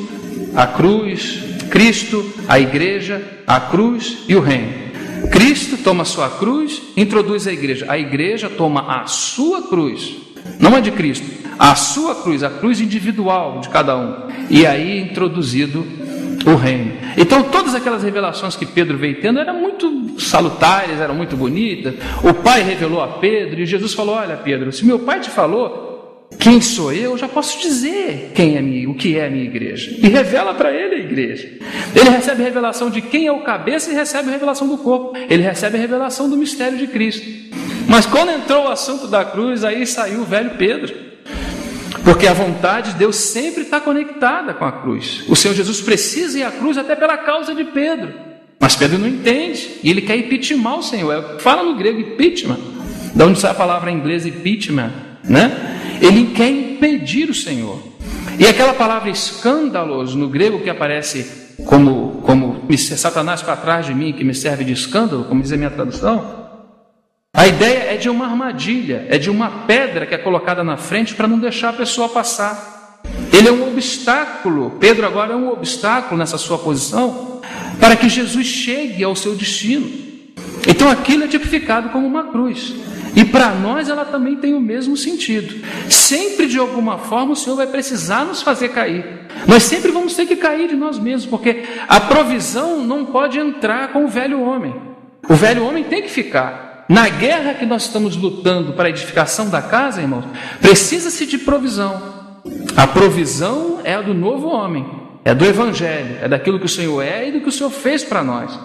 a cruz, Cristo, a igreja, a cruz e o reino. Cristo toma a sua cruz, introduz a igreja toma a sua cruz, não a de Cristo, a sua cruz, a cruz individual de cada um, e aí introduzido o reino. Então todas aquelas revelações que Pedro veio tendo eram muito salutares, eram muito bonitas. O Pai revelou a Pedro e Jesus falou, olha Pedro, se meu Pai te falou que quem sou eu, já posso dizer o que é a minha igreja. E revela para ele a igreja. Ele recebe a revelação de quem é o cabeça e recebe a revelação do corpo. Ele recebe a revelação do mistério de Cristo. Mas quando entrou o assunto da cruz, aí saiu o velho Pedro. Porque a vontade de Deus sempre está conectada com a cruz. O Senhor Jesus precisa ir à cruz até pela causa de Pedro. Mas Pedro não entende. E ele quer impeachment o Senhor. Fala no grego impeachment. De onde sai a palavra em inglês impeachment, né? Ele quer impedir o Senhor. E aquela palavra escândalos no grego que aparece como Satanás para trás de mim, que me serve de escândalo, como diz a minha tradução, a ideia é de uma armadilha, é de uma pedra que é colocada na frente para não deixar a pessoa passar. Ele é um obstáculo. Pedro agora é um obstáculo nessa sua posição para que Jesus chegue ao seu destino. Então aquilo é tipificado como uma cruz. E para nós ela também tem o mesmo sentido. Sempre de alguma forma o Senhor vai precisar nos fazer cair. Nós sempre vamos ter que cair de nós mesmos, porque a provisão não pode entrar com o velho homem. O velho homem tem que ficar. Na guerra que nós estamos lutando para a edificação da casa, irmãos, precisa-se de provisão. A provisão é a do novo homem, é do Evangelho, é daquilo que o Senhor é e do que o Senhor fez para nós.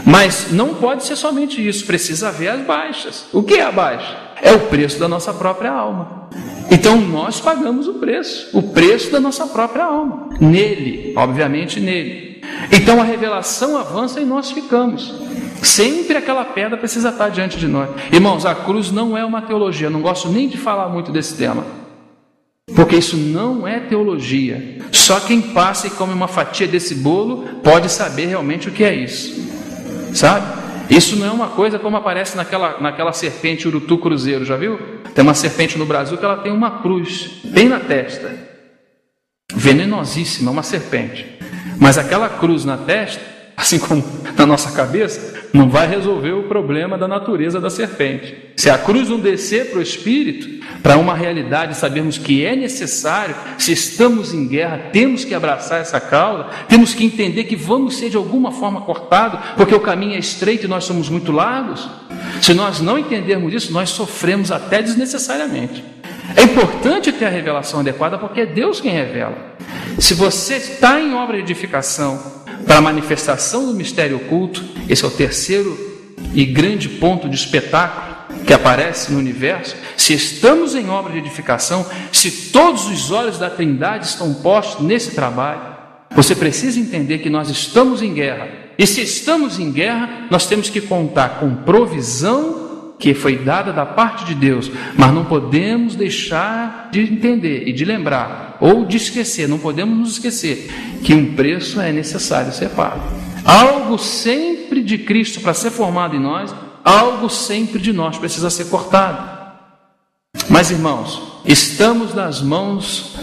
Mas não pode ser somente isso, precisa haver as baixas. O que é a baixa? É o preço da nossa própria alma. Então nós pagamos o preço da nossa própria alma. Nele, obviamente nele. Então a revelação avança e nós ficamos. Sempre aquela pedra precisa estar diante de nós. Irmãos, a cruz não é uma teologia, eu não gosto nem de falar muito desse tema. Porque isso não é teologia. Só quem passa e come uma fatia desse bolo pode saber realmente o que é isso. Sabe? Isso não é uma coisa como aparece naquela serpente urutu cruzeiro, já viu? Tem uma serpente no Brasil que ela tem uma cruz bem na testa. Venenosíssima, uma serpente. Mas aquela cruz na testa, assim como na nossa cabeça, não vai resolver o problema da natureza da serpente. Se a cruz não descer para o espírito, para uma realidade, sabermos que é necessário, se estamos em guerra, temos que abraçar essa causa, temos que entender que vamos ser de alguma forma cortados, porque o caminho é estreito e nós somos muito largos. Se nós não entendermos isso, nós sofremos até desnecessariamente. É importante ter a revelação adequada, porque é Deus quem revela. Se você está em obra de edificação, para a manifestação do mistério oculto, esse é o terceiro e grande ponto de espetáculo que aparece no universo. Se estamos em obra de edificação, se todos os olhos da Trindade estão postos nesse trabalho, você precisa entender que nós estamos em guerra. E se estamos em guerra, nós temos que contar com provisão que foi dada da parte de Deus, mas não podemos deixar de entender e de lembrar, ou de esquecer, não podemos nos esquecer que um preço é necessário ser pago. Algo sempre de Cristo para ser formado em nós, algo sempre de nós precisa ser cortado. Mas irmãos, estamos nas mãos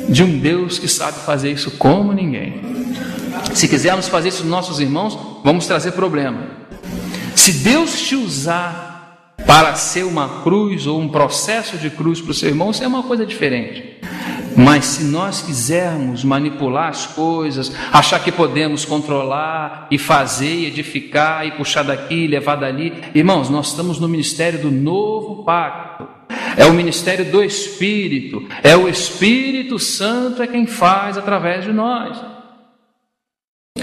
de um Deus que sabe fazer isso como ninguém. Se quisermos fazer isso nos nossos irmãos, vamos trazer problema. Se Deus te usar para ser uma cruz ou um processo de cruz para o seu irmão, isso é uma coisa diferente. Mas se nós quisermos manipular as coisas, achar que podemos controlar e fazer, edificar e puxar daqui e levar dali, irmãos, nós estamos no ministério do novo pacto. É o ministério do Espírito, é o Espírito Santo é quem faz através de nós.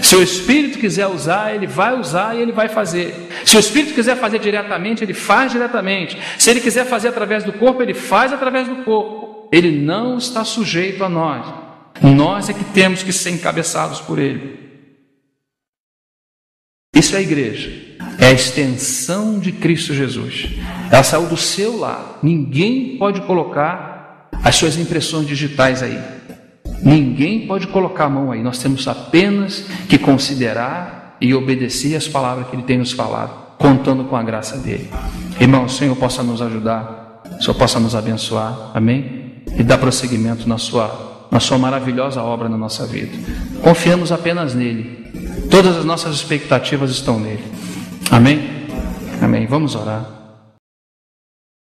Se o Espírito quiser usar, ele vai usar e ele vai fazer. Se o Espírito quiser fazer diretamente, ele faz diretamente. Se ele quiser fazer através do corpo, ele faz através do corpo. Ele não está sujeito a nós. Nós é que temos que ser encabeçados por ele. Isso é a igreja. É a extensão de Cristo Jesus. Ela saiu do seu lar. Ninguém pode colocar as suas impressões digitais aí. Ninguém pode colocar a mão aí. Nós temos apenas que considerar e obedecer as palavras que Ele tem nos falado, contando com a graça dEle. Irmão, o Senhor possa nos ajudar, o Senhor possa nos abençoar, amém? E dar prosseguimento na sua maravilhosa obra na nossa vida. Confiamos apenas nele. Todas as nossas expectativas estão nele. Amém? Amém. Vamos orar.